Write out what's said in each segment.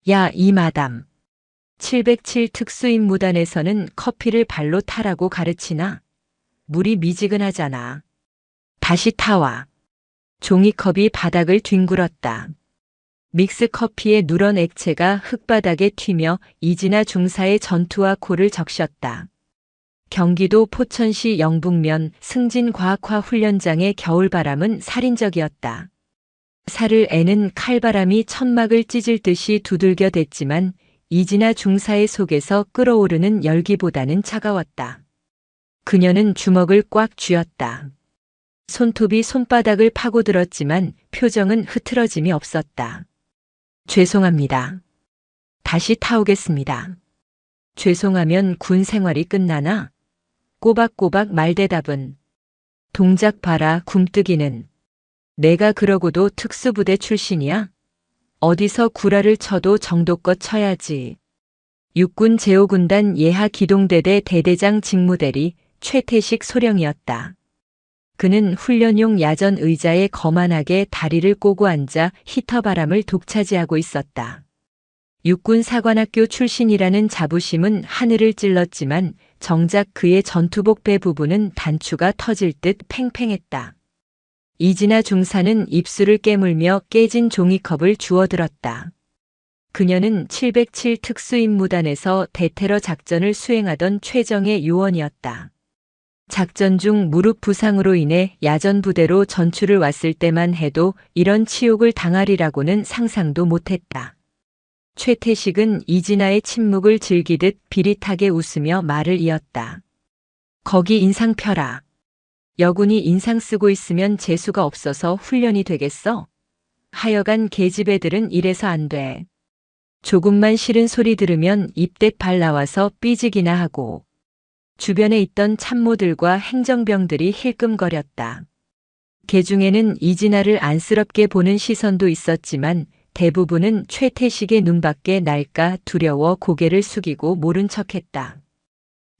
야, 이 마담. 707 특수임무단에서는 커피를 발로 타라고 가르치나? 물이 미지근하잖아. 다시 타와. 종이컵이 바닥을 뒹굴었다. 믹스커피의 누런 액체가 흙바닥에 튀며 이진아 중사의 전투와 코를 적셨다. 경기도 포천시 영북면 승진과학화훈련장의 겨울바람은 살인적이었다. 살을 애는 칼바람이 천막을 찢을 듯이 두들겨 댔지만 이진아 중사의 속에서 끓어오르는 열기보다는 차가웠다. 그녀는 주먹을 꽉 쥐었다. 손톱이 손바닥을 파고들었지만 표정은 흐트러짐이 없었다. 죄송합니다. 다시 타오겠습니다. 죄송하면 군 생활이 끝나나? 꼬박꼬박 말대답은. 동작 봐라, 굼뜨기는. 내가 그러고도 특수부대 출신이야? 어디서 구라를 쳐도 정도껏 쳐야지. 육군 제5군단 예하 기동대대 대대장 직무대리 최태식 소령이었다. 그는 훈련용 야전 의자에 거만하게 다리를 꼬고 앉아 히터 바람을 독차지하고 있었다. 육군 사관학교 출신이라는 자부심은 하늘을 찔렀지만 정작 그의 전투복 배 부분은 단추가 터질 듯 팽팽했다. 이진아 중사는 입술을 깨물며 깨진 종이컵을 주워들었다. 그녀는 707 특수임무단에서 대테러 작전을 수행하던 최정예 요원이었다. 작전 중 무릎 부상으로 인해 야전 부대로 전출을 왔을 때만 해도 이런 치욕을 당하리라고는 상상도 못했다. 최태식은 이진아의 침묵을 즐기듯 비릿하게 웃으며 말을 이었다. 거기 인상 펴라. 여군이 인상 쓰고 있으면 재수가 없어서 훈련이 되겠어? 하여간 계집애들은 이래서 안 돼. 조금만 싫은 소리 들으면 입대 발 나와서 삐지기나 하고. 주변에 있던 참모들과 행정병들이 힐끔거렸다. 개 중에는 이진아를 안쓰럽게 보는 시선도 있었지만 대부분은 최태식의 눈밖에 날까 두려워 고개를 숙이고 모른 척했다.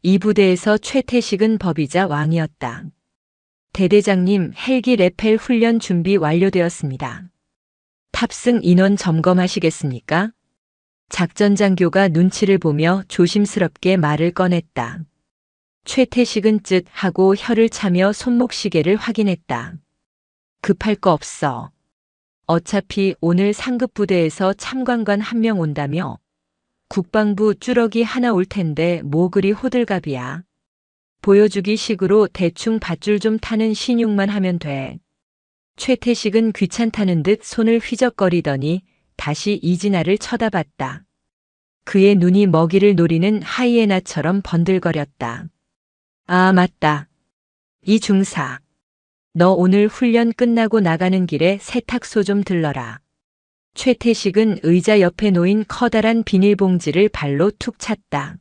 이 부대에서 최태식은 법이자 왕이었다. 대대장님, 헬기 레펠 훈련 준비 완료되었습니다. 탑승 인원 점검하시겠습니까? 작전장교가 눈치를 보며 조심스럽게 말을 꺼냈다. 최태식은 쯧 하고 혀를 차며 손목시계를 확인했다. 급할 거 없어. 어차피 오늘 상급 부대에서 참관관 한 명 온다며. 국방부 쭈러기 하나 올 텐데 뭐 그리 호들갑이야. 보여주기 식으로 대충 밧줄 좀 타는 신용만 하면 돼. 최태식은 귀찮다는 듯 손을 휘적거리더니 다시 이진아를 쳐다봤다. 그의 눈이 먹이를 노리는 하이에나처럼 번들거렸다. 아, 맞다. 이 중사. 너 오늘 훈련 끝나고 나가는 길에 세탁소 좀 들러라. 최태식은 의자 옆에 놓인 커다란 비닐봉지를 발로 툭 찼다.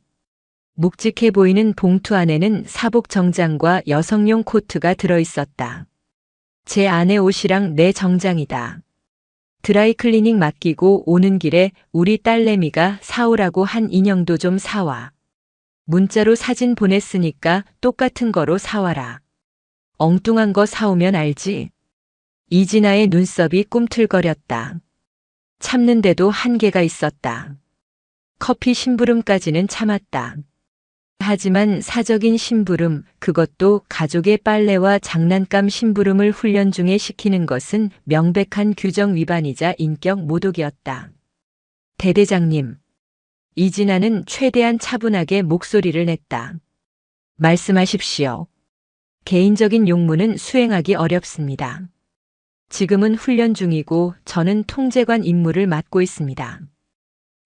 묵직해 보이는 봉투 안에는 사복 정장과 여성용 코트가 들어있었다. 제 아내 옷이랑 내 정장이다. 드라이클리닝 맡기고 오는 길에 우리 딸내미가 사오라고 한 인형도 좀 사와. 문자로 사진 보냈으니까 똑같은 거로 사와라. 엉뚱한 거 사오면 알지? 이진아의 눈썹이 꿈틀거렸다. 참는데도 한계가 있었다. 커피 심부름까지는 참았다. 하지만 사적인 심부름, 그것도 가족의 빨래와 장난감 심부름을 훈련 중에 시키는 것은 명백한 규정 위반이자 인격 모독이었다. 대대장님. 이진아는 최대한 차분하게 목소리를 냈다. 말씀하십시오. 개인적인 용무는 수행하기 어렵습니다. 지금은 훈련 중이고 저는 통제관 임무를 맡고 있습니다.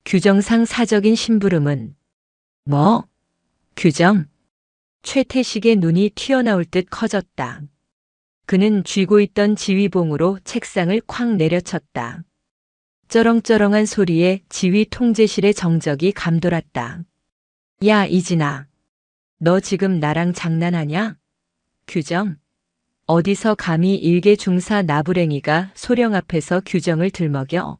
규정상 사적인 심부름은 뭐? 규정? 최태식의 눈이 튀어나올 듯 커졌다. 그는 쥐고 있던 지휘봉으로 책상을 쾅 내려쳤다. 쩌렁쩌렁한 소리에 지휘 통제실의 정적이 감돌았다. 야, 이진아. 너 지금 나랑 장난하냐? 규정? 어디서 감히 일개 중사 나부랭이가 소령 앞에서 규정을 들먹여?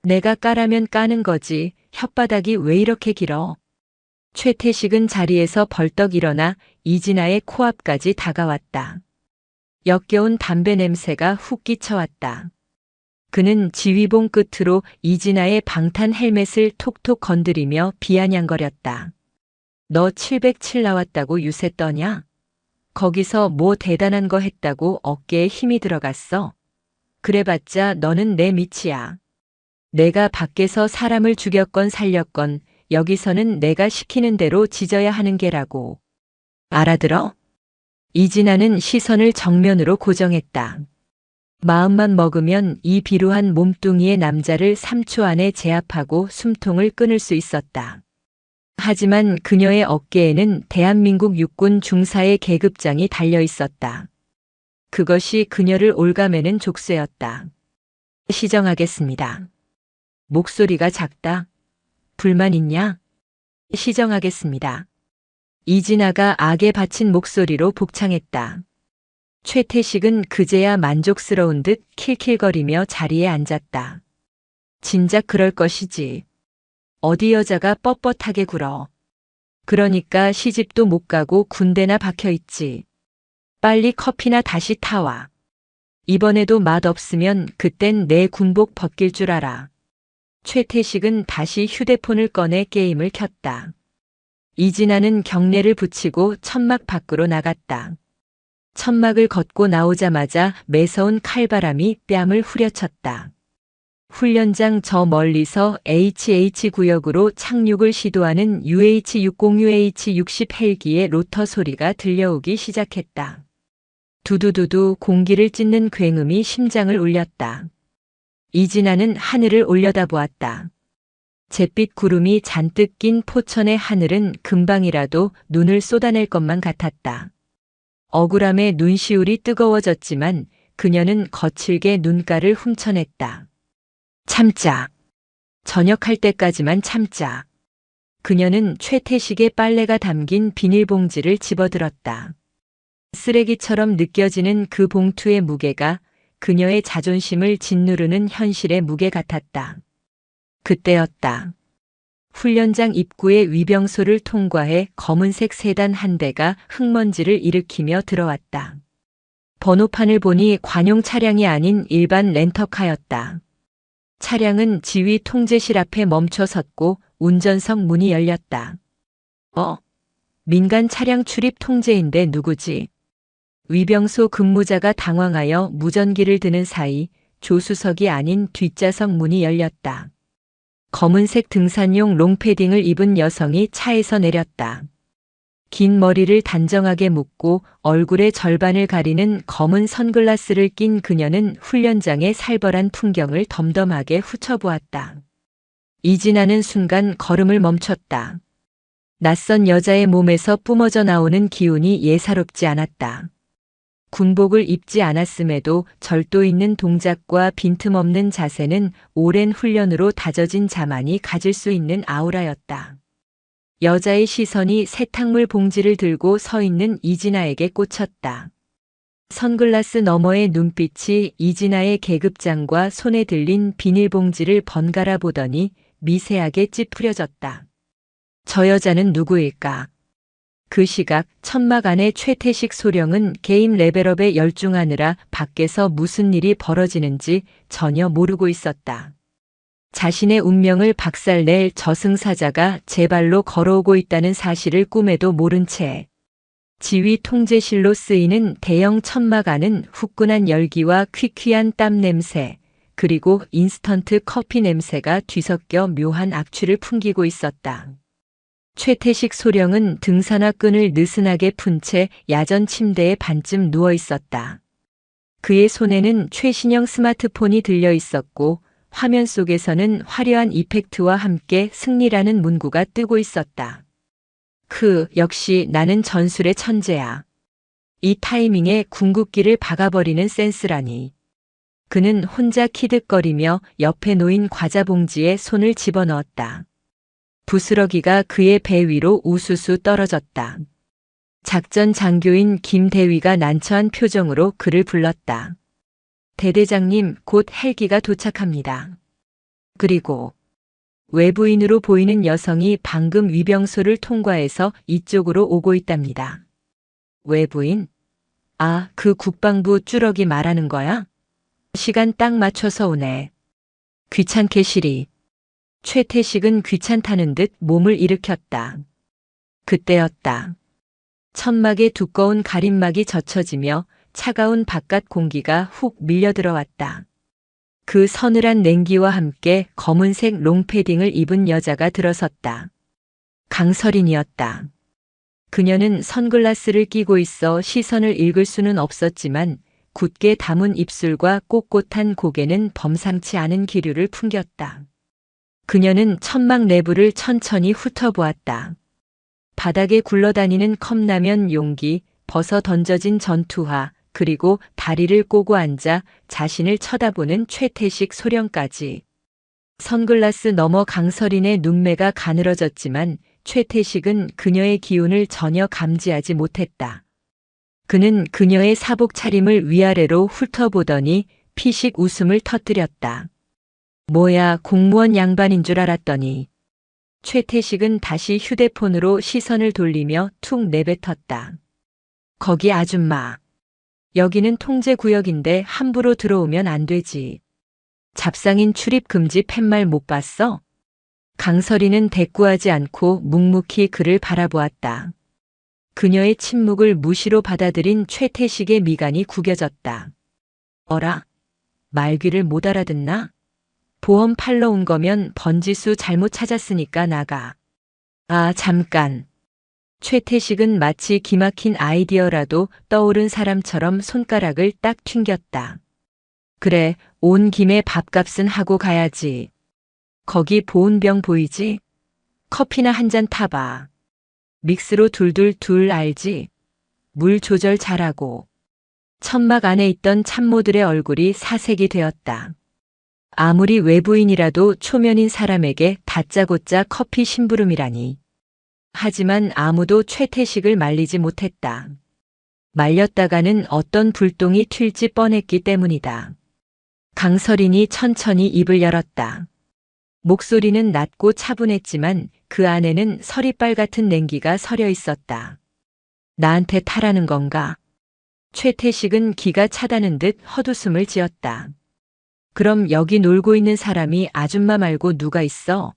내가 까라면 까는 거지. 혓바닥이 왜 이렇게 길어? 최태식은 자리에서 벌떡 일어나 이진아의 코앞까지 다가왔다. 역겨운 담배 냄새가 훅 끼쳐왔다. 그는 지휘봉 끝으로 이진아의 방탄 헬멧을 톡톡 건드리며 비아냥거렸다. 너 707 나왔다고 유세 떠냐? 거기서 뭐 대단한 거 했다고 어깨에 힘이 들어갔어? 그래봤자 너는 내 밑이야. 내가 밖에서 사람을 죽였건 살렸건 여기서는 내가 시키는 대로 짖어야 하는 게라고. 알아들어? 이진아는 시선을 정면으로 고정했다. 마음만 먹으면 이 비루한 몸뚱이의 남자를 3초 안에 제압하고 숨통을 끊을 수 있었다. 하지만 그녀의 어깨에는 대한민국 육군 중사의 계급장이 달려 있었다. 그것이 그녀를 올가매는 족쇄였다. 시정하겠습니다. 목소리가 작다. 불만 있냐? 시정하겠습니다. 이진아가 악에 바친 목소리로 복창했다. 최태식은 그제야 만족스러운 듯 킬킬거리며 자리에 앉았다. 진작 그럴 것이지. 어디 여자가 뻣뻣하게 굴어. 그러니까 시집도 못 가고 군대나 박혀있지. 빨리 커피나 다시 타와. 이번에도 맛없으면 그땐 내 군복 벗길 줄 알아. 최태식은 다시 휴대폰을 꺼내 게임을 켰다. 이진아는 경례를 붙이고 천막 밖으로 나갔다. 천막을 걷고 나오자마자 매서운 칼바람이 뺨을 후려쳤다. 훈련장 저 멀리서 HH 구역으로 착륙을 시도하는 UH-60, UH-60 헬기의 로터 소리가 들려오기 시작했다. 두두두두 공기를 찢는 굉음이 심장을 울렸다. 이진아는 하늘을 올려다보았다. 잿빛 구름이 잔뜩 낀 포천의 하늘은 금방이라도 눈을 쏟아낼 것만 같았다. 억울함에 눈시울이 뜨거워졌지만 그녀는 거칠게 눈가를 훔쳐냈다. 참자. 저녁할 때까지만 참자. 그녀는 최태식의 빨래가 담긴 비닐봉지를 집어들었다. 쓰레기처럼 느껴지는 그 봉투의 무게가 그녀의 자존심을 짓누르는 현실의 무게 같았다. 그때였다. 훈련장 입구의 위병소를 통과해 검은색 세단 한 대가 흙먼지를 일으키며 들어왔다. 번호판을 보니 관용 차량이 아닌 일반 렌터카였다. 차량은 지휘 통제실 앞에 멈춰 섰고 운전석 문이 열렸다. 민간 차량 출입 통제인데 누구지? 위병소 근무자가 당황하여 무전기를 드는 사이 조수석이 아닌 뒷좌석 문이 열렸다. 검은색 등산용 롱패딩을 입은 여성이 차에서 내렸다. 긴 머리를 단정하게 묶고 얼굴의 절반을 가리는 검은 선글라스를 낀 그녀는 훈련장의 살벌한 풍경을 덤덤하게 훑어보았다. 이진아는 순간 걸음을 멈췄다. 낯선 여자의 몸에서 뿜어져 나오는 기운이 예사롭지 않았다. 군복을 입지 않았음에도 절도 있는 동작과 빈틈없는 자세는 오랜 훈련으로 다져진 자만이 가질 수 있는 아우라였다. 여자의 시선이 세탁물 봉지를 들고 서 있는 이진아에게 꽂혔다. 선글라스 너머의 눈빛이 이진아의 계급장과 손에 들린 비닐봉지를 번갈아 보더니 미세하게 찌푸려졌다. 저 여자는 누구일까? 그 시각 천막 안의 최태식 소령은 게임 레벨업에 열중하느라 밖에서 무슨 일이 벌어지는지 전혀 모르고 있었다. 자신의 운명을 박살낼 저승사자가 제 발로 걸어오고 있다는 사실을 꿈에도 모른 채 지휘 통제실로 쓰이는 대형 천막 안은 후끈한 열기와 퀴퀴한 땀 냄새, 그리고 인스턴트 커피 냄새가 뒤섞여 묘한 악취를 풍기고 있었다. 최태식 소령은 등산화 끈을 느슨하게 푼 채 야전 침대에 반쯤 누워 있었다. 그의 손에는 최신형 스마트폰이 들려 있었고 화면 속에서는 화려한 이펙트와 함께 승리라는 문구가 뜨고 있었다. 역시 나는 전술의 천재야. 이 타이밍에 궁극기를 박아버리는 센스라니. 그는 혼자 키득거리며 옆에 놓인 과자 봉지에 손을 집어넣었다. 부스러기가 그의 배 위로 우수수 떨어졌다. 작전 장교인 김대위가 난처한 표정으로 그를 불렀다. 대대장님, 곧 헬기가 도착합니다. 그리고 외부인으로 보이는 여성이 방금 위병소를 통과해서 이쪽으로 오고 있답니다. 외부인? 그 국방부 쭈럭이 말하는 거야? 시간 딱 맞춰서 오네. 귀찮게 시리. 최태식은 귀찮다는 듯 몸을 일으켰다. 그때였다. 천막의 두꺼운 가림막이 젖혀지며 차가운 바깥 공기가 훅 밀려 들어왔다. 그 서늘한 냉기와 함께 검은색 롱패딩을 입은 여자가 들어섰다. 강서린이었다. 그녀는 선글라스를 끼고 있어 시선을 읽을 수는 없었지만 굳게 담은 입술과 꼿꼿한 고개는 범상치 않은 기류를 풍겼다. 그녀는 천막 내부를 천천히 훑어보았다. 바닥에 굴러다니는 컵라면 용기, 벗어 던져진 전투화, 그리고 다리를 꼬고 앉아 자신을 쳐다보는 최태식 소령까지. 선글라스 너머 강서린의 눈매가 가늘어졌지만 최태식은 그녀의 기운을 전혀 감지하지 못했다. 그는 그녀의 사복 차림을 위아래로 훑어보더니 피식 웃음을 터뜨렸다. 뭐야, 공무원 양반인 줄 알았더니. 최태식은 다시 휴대폰으로 시선을 돌리며 툭 내뱉었다. 거기 아줌마. 여기는 통제구역인데 함부로 들어오면 안 되지. 잡상인 출입 금지 팻말 못 봤어? 강서린은 대꾸하지 않고 묵묵히 그를 바라보았다. 그녀의 침묵을 무시로 받아들인 최태식의 미간이 구겨졌다. 어라? 말귀를 못 알아듣나? 보험 팔러 온 거면 번지수 잘못 찾았으니까 나가. 아, 잠깐. 최태식은 마치 기막힌 아이디어라도 떠오른 사람처럼 손가락을 딱 튕겼다. 그래, 온 김에 밥값은 하고 가야지. 거기 보온병 보이지? 커피나 한 잔 타봐. 믹스로 둘둘둘 알지? 물 조절 잘하고. 천막 안에 있던 참모들의 얼굴이 사색이 되었다. 아무리 외부인이라도 초면인 사람에게 다짜고짜 커피 심부름이라니. 하지만 아무도 최태식을 말리지 못했다. 말렸다가는 어떤 불똥이 튈지 뻔했기 때문이다. 강서린이 천천히 입을 열었다. 목소리는 낮고 차분했지만 그 안에는 서리빨 같은 냉기가 서려 있었다. 나한테 타라는 건가? 최태식은 기가 차다는 듯 헛웃음을 지었다. 그럼 여기 놀고 있는 사람이 아줌마 말고 누가 있어?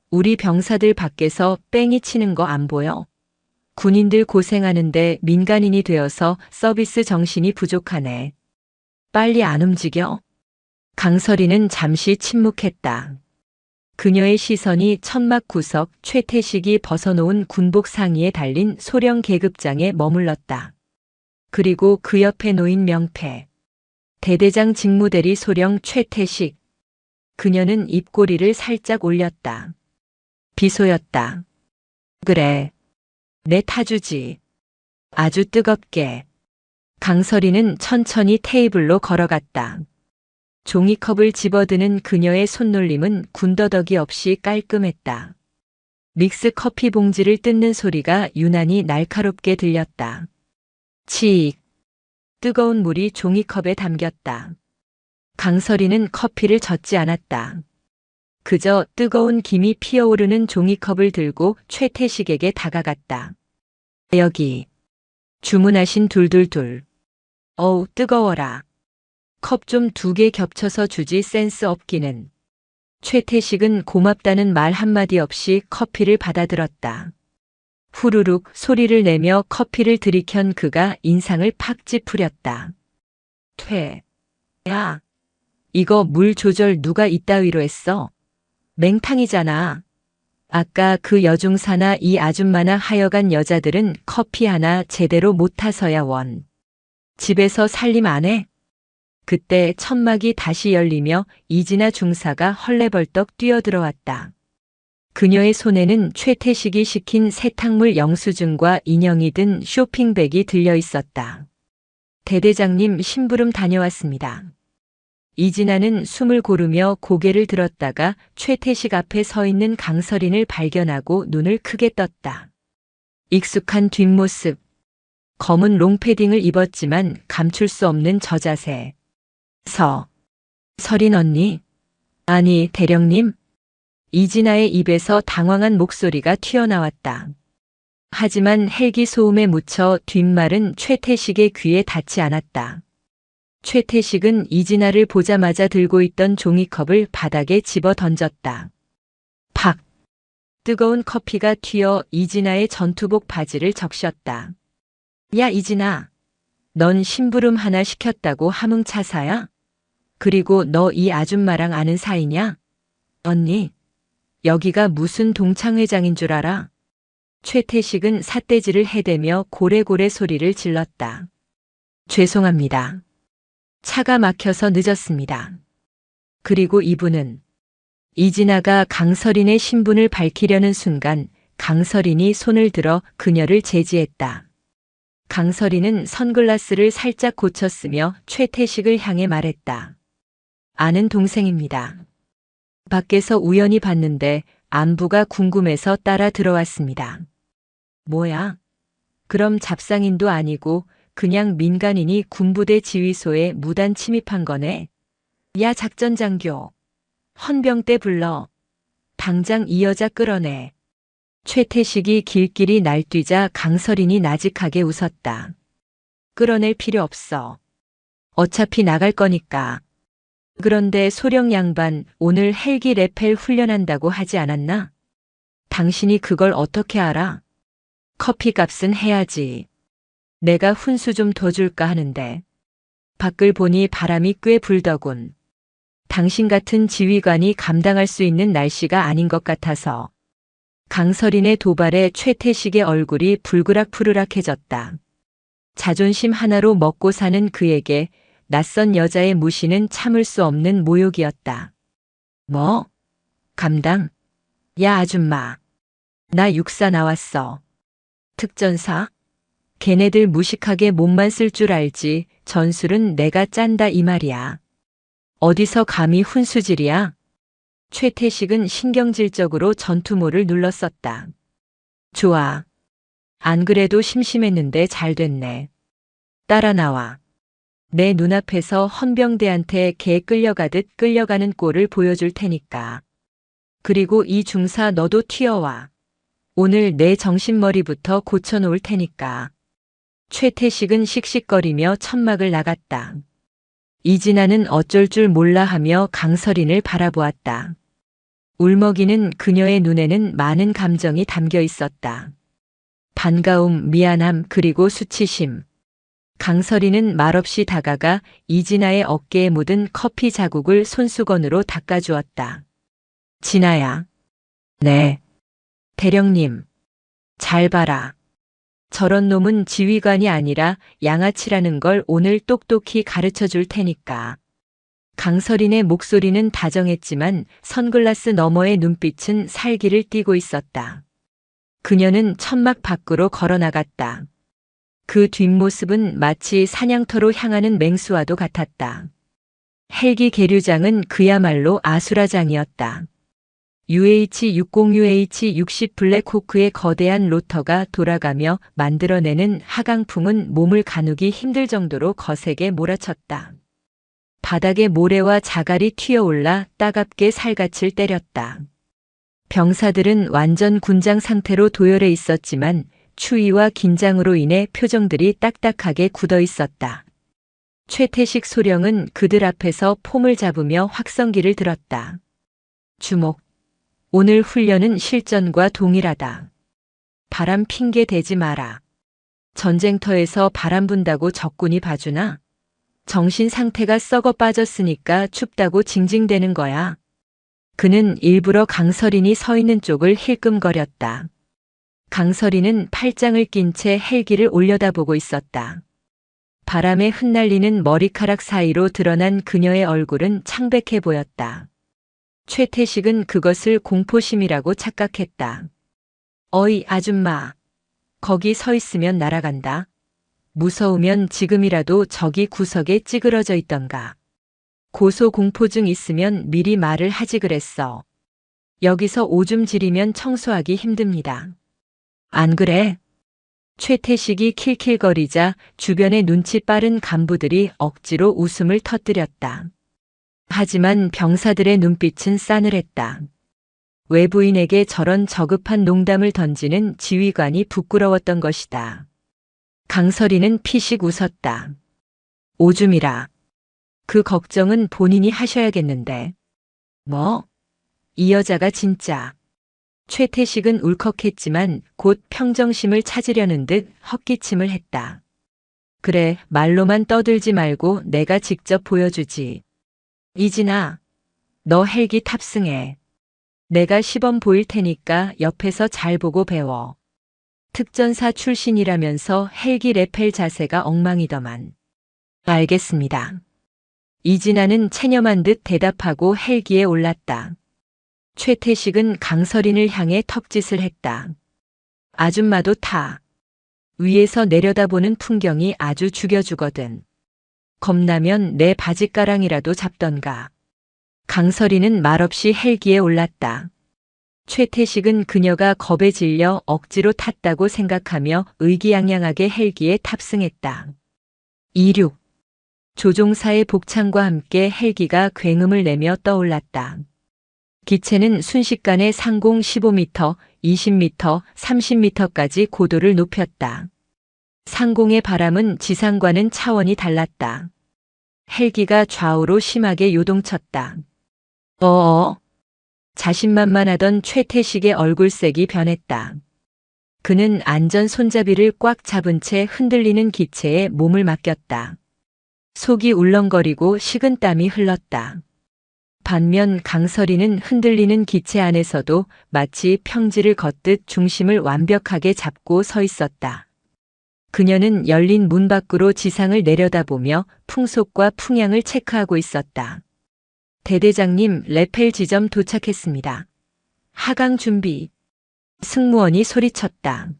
우리 병사들 밖에서 뺑이 치는 거 안 보여? 군인들 고생하는데 민간인이 되어서 서비스 정신이 부족하네. 빨리 안 움직여? 강서린은 잠시 침묵했다. 그녀의 시선이 천막 구석 최태식이 벗어놓은 군복 상의에 달린 소령 계급장에 머물렀다. 그리고 그 옆에 놓인 명패. 대대장 직무대리 소령 최태식. 그녀는 입꼬리를 살짝 올렸다. 비소였다. 그래. 내 타주지. 아주 뜨겁게. 강서린은 천천히 테이블로 걸어갔다. 종이컵을 집어드는 그녀의 손놀림은 군더더기 없이 깔끔했다. 믹스 커피 봉지를 뜯는 소리가 유난히 날카롭게 들렸다. 치익. 뜨거운 물이 종이컵에 담겼다. 강서린은 커피를 젓지 않았다. 그저 뜨거운 김이 피어오르는 종이컵을 들고 최태식에게 다가갔다. 여기. 주문하신 둘둘둘. 어우, 뜨거워라. 컵 좀 2개 겹쳐서 주지 센스 없기는. 최태식은 고맙다는 말 한마디 없이 커피를 받아들었다. 후루룩 소리를 내며 커피를 들이켠 그가 인상을 팍 찌푸렸다. 야, 이거 물 조절 누가 이따위로 했어? 맹탕이잖아. 아까 그 여중사나 이 아줌마나 하여간 여자들은 커피 하나 제대로 못 타서야 원. 집에서 살림 안 해? 그때 천막이 다시 열리며 이진아 중사가 헐레벌떡 뛰어들어왔다. 그녀의 손에는 최태식이 시킨 세탁물 영수증과 인형이 든 쇼핑백이 들려 있었다. 대대장님 심부름 다녀왔습니다. 이진아는 숨을 고르며 고개를 들었다가 최태식 앞에 서 있는 강서린을 발견하고 눈을 크게 떴다. 익숙한 뒷모습. 검은 롱패딩을 입었지만 감출 수 없는 저 자세. 서린 언니? 아니, 대령님? 이진아의 입에서 당황한 목소리가 튀어나왔다. 하지만 헬기 소음에 묻혀 뒷말은 최태식의 귀에 닿지 않았다. 최태식은 이진아를 보자마자 들고 있던 종이컵을 바닥에 집어 던졌다. 팍! 뜨거운 커피가 튀어 이진아의 전투복 바지를 적셨다. 야, 이진아. 넌 심부름 하나 시켰다고 함흥차사야? 그리고 너 이 아줌마랑 아는 사이냐? 언니, 여기가 무슨 동창회장인 줄 알아? 최태식은 삿대질을 해대며 고래고래 소리를 질렀다. 죄송합니다. 차가 막혀서 늦었습니다. 그리고 이분은 이진아가 강설인의 신분을 밝히려는 순간 강설인이 손을 들어 그녀를 제지했다. 강설인은 선글라스를 살짝 고쳤으며 최태식을 향해 말했다. 아는 동생입니다. 밖에서 우연히 봤는데 안부가 궁금해서 따라 들어왔습니다. 뭐야? 그럼 잡상인도 아니고 그냥 민간인이 군부대 지휘소에 무단 침입한 거네. 야, 작전장교. 헌병대 불러. 당장 이 여자 끌어내. 최태식이 길길이 날뛰자 강설인이 나직하게 웃었다. 끌어낼 필요 없어. 어차피 나갈 거니까. 그런데 소령 양반 오늘 헬기 레펠 훈련한다고 하지 않았나? 당신이 그걸 어떻게 알아? 커피값은 해야지. 내가 훈수 좀 더 줄까 하는데. 밖을 보니 바람이 꽤 불더군. 당신 같은 지휘관이 감당할 수 있는 날씨가 아닌 것 같아서. 강설인의 도발에 최태식의 얼굴이 불그락푸르락해졌다. 자존심 하나로 먹고 사는 그에게 낯선 여자의 무시는 참을 수 없는 모욕이었다. 뭐? 감당? 야, 아줌마. 나 육사 나왔어. 특전사? 걔네들 무식하게 몸만 쓸 줄 알지 전술은 내가 짠다 이 말이야. 어디서 감히 훈수질이야? 최태식은 신경질적으로 전투모를 눌렀었다. 좋아. 안 그래도 심심했는데 잘 됐네. 따라 나와. 내 눈앞에서 헌병대한테 개 끌려가듯 끌려가는 꼴을 보여줄 테니까. 그리고 이 중사 너도 튀어와. 오늘 내 정신머리부터 고쳐놓을 테니까. 최태식은 씩씩거리며 천막을 나갔다. 이진아는 어쩔 줄 몰라 하며 강설인을 바라보았다. 울먹이는 그녀의 눈에는 많은 감정이 담겨 있었다. 반가움, 미안함, 그리고 수치심. 강설이는 말없이 다가가 이진아의 어깨에 묻은 커피 자국을 손수건으로 닦아주었다. 진아야. 네. 대령님. 잘 봐라. 저런 놈은 지휘관이 아니라 양아치라는 걸 오늘 똑똑히 가르쳐 줄 테니까. 강설인의 목소리는 다정했지만 선글라스 너머의 눈빛은 살기를 띠고 있었다. 그녀는 천막 밖으로 걸어나갔다. 그 뒷모습은 마치 사냥터로 향하는 맹수와도 같았다. 헬기 계류장은 그야말로 아수라장이었다. UH-60UH-60 블랙호크의 거대한 로터가 돌아가며 만들어내는 하강풍은 몸을 가누기 힘들 정도로 거세게 몰아쳤다. 바닥에 모래와 자갈이 튀어올라 따갑게 살갗을 때렸다. 병사들은 완전 군장 상태로 도열해 있었지만 추위와 긴장으로 인해 표정들이 딱딱하게 굳어 있었다. 최태식 소령은 그들 앞에서 폼을 잡으며 확성기를 들었다. 주목. 오늘 훈련은 실전과 동일하다. 바람 핑계 대지 마라. 전쟁터에서 바람 분다고 적군이 봐주나? 정신 상태가 썩어 빠졌으니까 춥다고 징징대는 거야. 그는 일부러 강설인이 서 있는 쪽을 힐끔거렸다. 강설이는 팔짱을 낀 채 헬기를 올려다보고 있었다. 바람에 흩날리는 머리카락 사이로 드러난 그녀의 얼굴은 창백해 보였다. 최태식은 그것을 공포심이라고 착각했다. 어이, 아줌마. 거기 서 있으면 날아간다. 무서우면 지금이라도 저기 구석에 찌그러져 있던가. 고소공포증 있으면 미리 말을 하지 그랬어. 여기서 오줌 지리면 청소하기 힘듭니다. 안 그래? 최태식이 킬킬거리자 주변의 눈치 빠른 간부들이 억지로 웃음을 터뜨렸다. 하지만 병사들의 눈빛은 싸늘했다. 외부인에게 저런 저급한 농담을 던지는 지휘관이 부끄러웠던 것이다. 강설이는 피식 웃었다. 오줌이라. 그 걱정은 본인이 하셔야겠는데. 뭐? 이 여자가 진짜. 최태식은 울컥했지만 곧 평정심을 찾으려는 듯 헛기침을 했다. 그래, 말로만 떠들지 말고 내가 직접 보여주지. 이진아, 너 헬기 탑승해. 내가 시범 보일 테니까 옆에서 잘 보고 배워. 특전사 출신이라면서 헬기 레펠 자세가 엉망이더만. 알겠습니다. 이진아는 체념한 듯 대답하고 헬기에 올랐다. 최태식은 강서린을 향해 턱짓을 했다. 아줌마도 타. 위에서 내려다보는 풍경이 아주 죽여주거든. 겁나면 내 바짓가랑이라도 잡던가. 강서린은 말없이 헬기에 올랐다. 최태식은 그녀가 겁에 질려 억지로 탔다고 생각하며 의기양양하게 헬기에 탑승했다. 26. 조종사의 복창과 함께 헬기가 굉음을 내며 떠올랐다. 기체는 순식간에 상공 15m, 20m, 30m까지 고도를 높였다. 상공의 바람은 지상과는 차원이 달랐다. 헬기가 좌우로 심하게 요동쳤다. 자신만만하던 최태식의 얼굴색이 변했다. 그는 안전 손잡이를 꽉 잡은 채 흔들리는 기체에 몸을 맡겼다. 속이 울렁거리고 식은땀이 흘렀다. 반면 강서리는 흔들리는 기체 안에서도 마치 평지를 걷듯 중심을 완벽하게 잡고 서 있었다. 그녀는 열린 문 밖으로 지상을 내려다보며 풍속과 풍향을 체크하고 있었다. 대대장님, 레펠 지점 도착했습니다. 하강 준비. 승무원이 소리쳤다.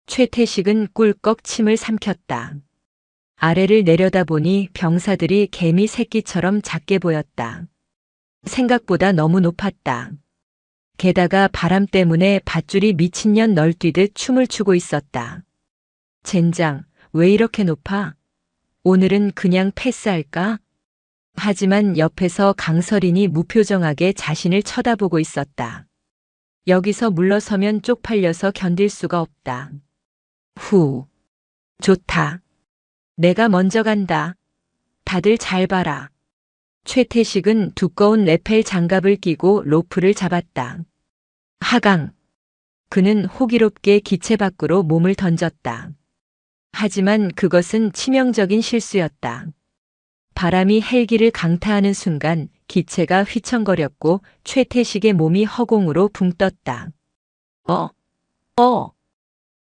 최태식은 꿀꺽 침을 삼켰다. 아래를 내려다보니 병사들이 개미 새끼처럼 작게 보였다. 생각보다 너무 높았다. 게다가 바람 때문에 밧줄이 미친년 널뛰듯 춤을 추고 있었다. 젠장, 왜 이렇게 높아? 오늘은 그냥 패스할까? 하지만 옆에서 강서린이 무표정하게 자신을 쳐다보고 있었다. 여기서 물러서면 쪽팔려서 견딜 수가 없다. 후. 좋다. 내가 먼저 간다. 다들 잘 봐라. 최태식은 두꺼운 레펠 장갑을 끼고 로프를 잡았다. 하강. 그는 호기롭게 기체 밖으로 몸을 던졌다. 하지만 그것은 치명적인 실수였다. 바람이 헬기를 강타하는 순간 기체가 휘청거렸고 최태식의 몸이 허공으로 붕 떴다.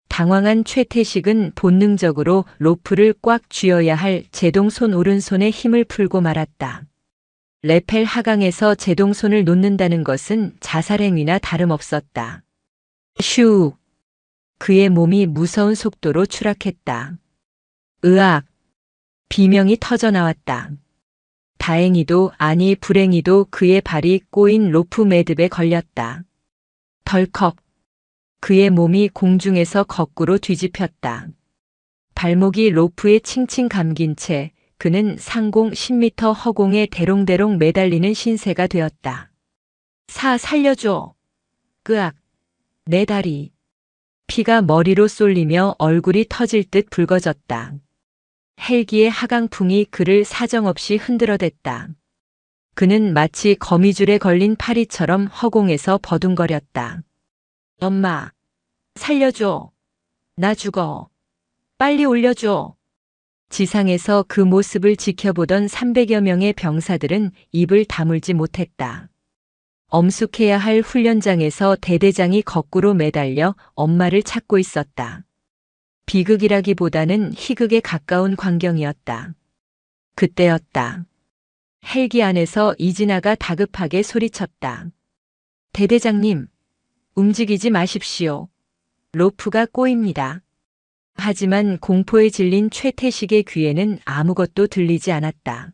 당황한 최태식은 본능적으로 로프를 꽉 쥐어야 할 제동손 오른손에 힘을 풀고 말았다. 레펠 하강에서 제동손을 놓는다는 것은 자살행위나 다름없었다. 슈! 그의 몸이 무서운 속도로 추락했다. 으악! 비명이 터져나왔다. 다행히도 아니 불행히도 그의 발이 꼬인 로프 매듭에 걸렸다. 덜컥! 그의 몸이 공중에서 거꾸로 뒤집혔다. 발목이 로프에 칭칭 감긴 채 그는 상공 10m 허공에 대롱대롱 매달리는 신세가 되었다. 살려줘. 끄악. 내 다리. 피가 머리로 쏠리며 얼굴이 터질 듯 붉어졌다. 헬기의 하강풍이 그를 사정없이 흔들어댔다. 그는 마치 거미줄에 걸린 파리처럼 허공에서 버둥거렸다. 엄마, 살려줘. 나 죽어. 빨리 올려줘. 지상에서 그 모습을 지켜보던 300여 명의 병사들은 입을 다물지 못했다. 엄숙해야 할 훈련장에서 대대장이 거꾸로 매달려 엄마를 찾고 있었다. 비극이라기보다는 희극에 가까운 광경이었다. 그때였다. 헬기 안에서 이진아가 다급하게 소리쳤다. 대대장님, 움직이지 마십시오. 로프가 꼬입니다. 하지만 공포에 질린 최태식의 귀에는 아무것도 들리지 않았다.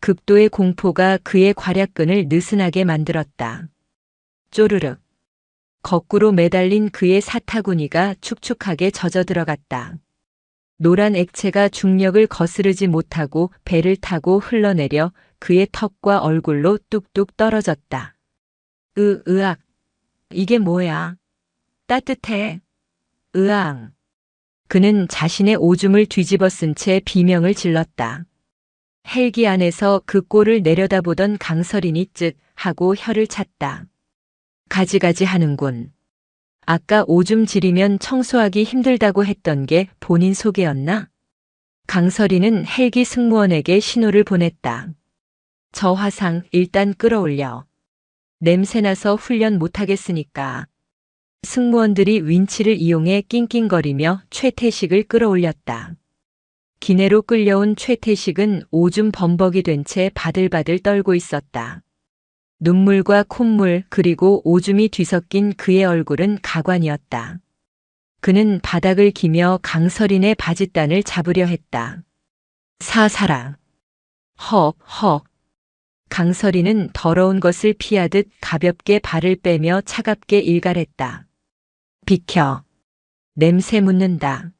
극도의 공포가 그의 괄약근을 느슨하게 만들었다. 쪼르륵. 거꾸로 매달린 그의 사타구니가 축축하게 젖어들어갔다. 노란 액체가 중력을 거스르지 못하고 배를 타고 흘러내려 그의 턱과 얼굴로 뚝뚝 떨어졌다. 으악. 이게 뭐야? 따뜻해. 으앙. 그는 자신의 오줌을 뒤집어 쓴 채 비명을 질렀다. 헬기 안에서 그 꼴을 내려다보던 강설인이 쯧 하고 혀를 찼다. 가지가지 하는군. 아까 오줌 지리면 청소하기 힘들다고 했던 게 본인 소개였나? 강설인은 헬기 승무원에게 신호를 보냈다. 저 화상 일단 끌어올려. 냄새나서 훈련 못하겠으니까. 승무원들이 윈치를 이용해 낑낑거리며 최태식을 끌어올렸다. 기내로 끌려온 최태식은 오줌 범벅이 된 채 바들바들 떨고 있었다. 눈물과 콧물 그리고 오줌이 뒤섞인 그의 얼굴은 가관이었다. 그는 바닥을 기며 강설인의 바짓단을 잡으려 했다. 사사라. 헉. 강설인은 더러운 것을 피하듯 가볍게 발을 빼며 차갑게 일갈했다. 비켜. 냄새 묻는다.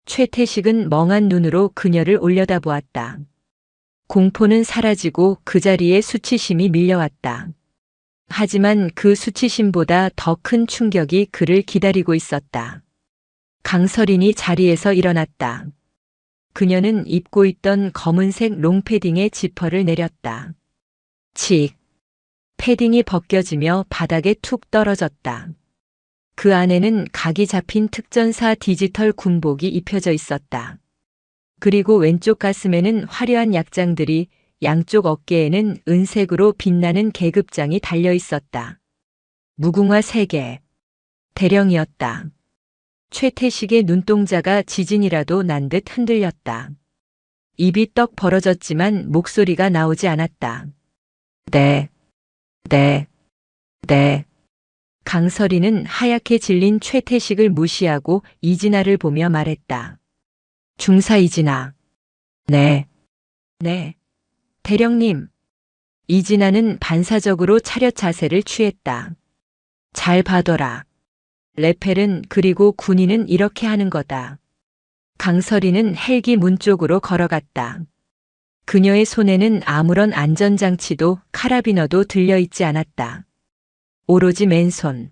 최태식은 멍한 눈으로 그녀를 올려다보았다. 공포는 사라지고 그 자리에 수치심이 밀려왔다. 하지만 그 수치심보다 더 큰 충격이 그를 기다리고 있었다. 강설인이 자리에서 일어났다. 그녀는 입고 있던 검은색 롱패딩의 지퍼를 내렸다. 칙. 패딩이 벗겨지며 바닥에 툭 떨어졌다. 그 안에는 각이 잡힌 특전사 디지털 군복이 입혀져 있었다. 그리고 왼쪽 가슴에는 화려한 약장들이, 양쪽 어깨에는 은색으로 빛나는 계급장이 달려 있었다. 무궁화 3개. 대령이었다. 최태식의 눈동자가 지진이라도 난 듯 흔들렸다. 입이 떡 벌어졌지만 목소리가 나오지 않았다. 네. 강설이는 하얗게 질린 최태식을 무시하고 이진아를 보며 말했다. 중사 이진아. 네. 대령님. 이진아는 반사적으로 차렷 자세를 취했다. 잘 봐둬라. 레펠은 그리고 군인은 이렇게 하는 거다. 강설이는 헬기 문 쪽으로 걸어갔다. 그녀의 손에는 아무런 안전장치도 카라비너도 들려있지 않았다. 오로지 맨손.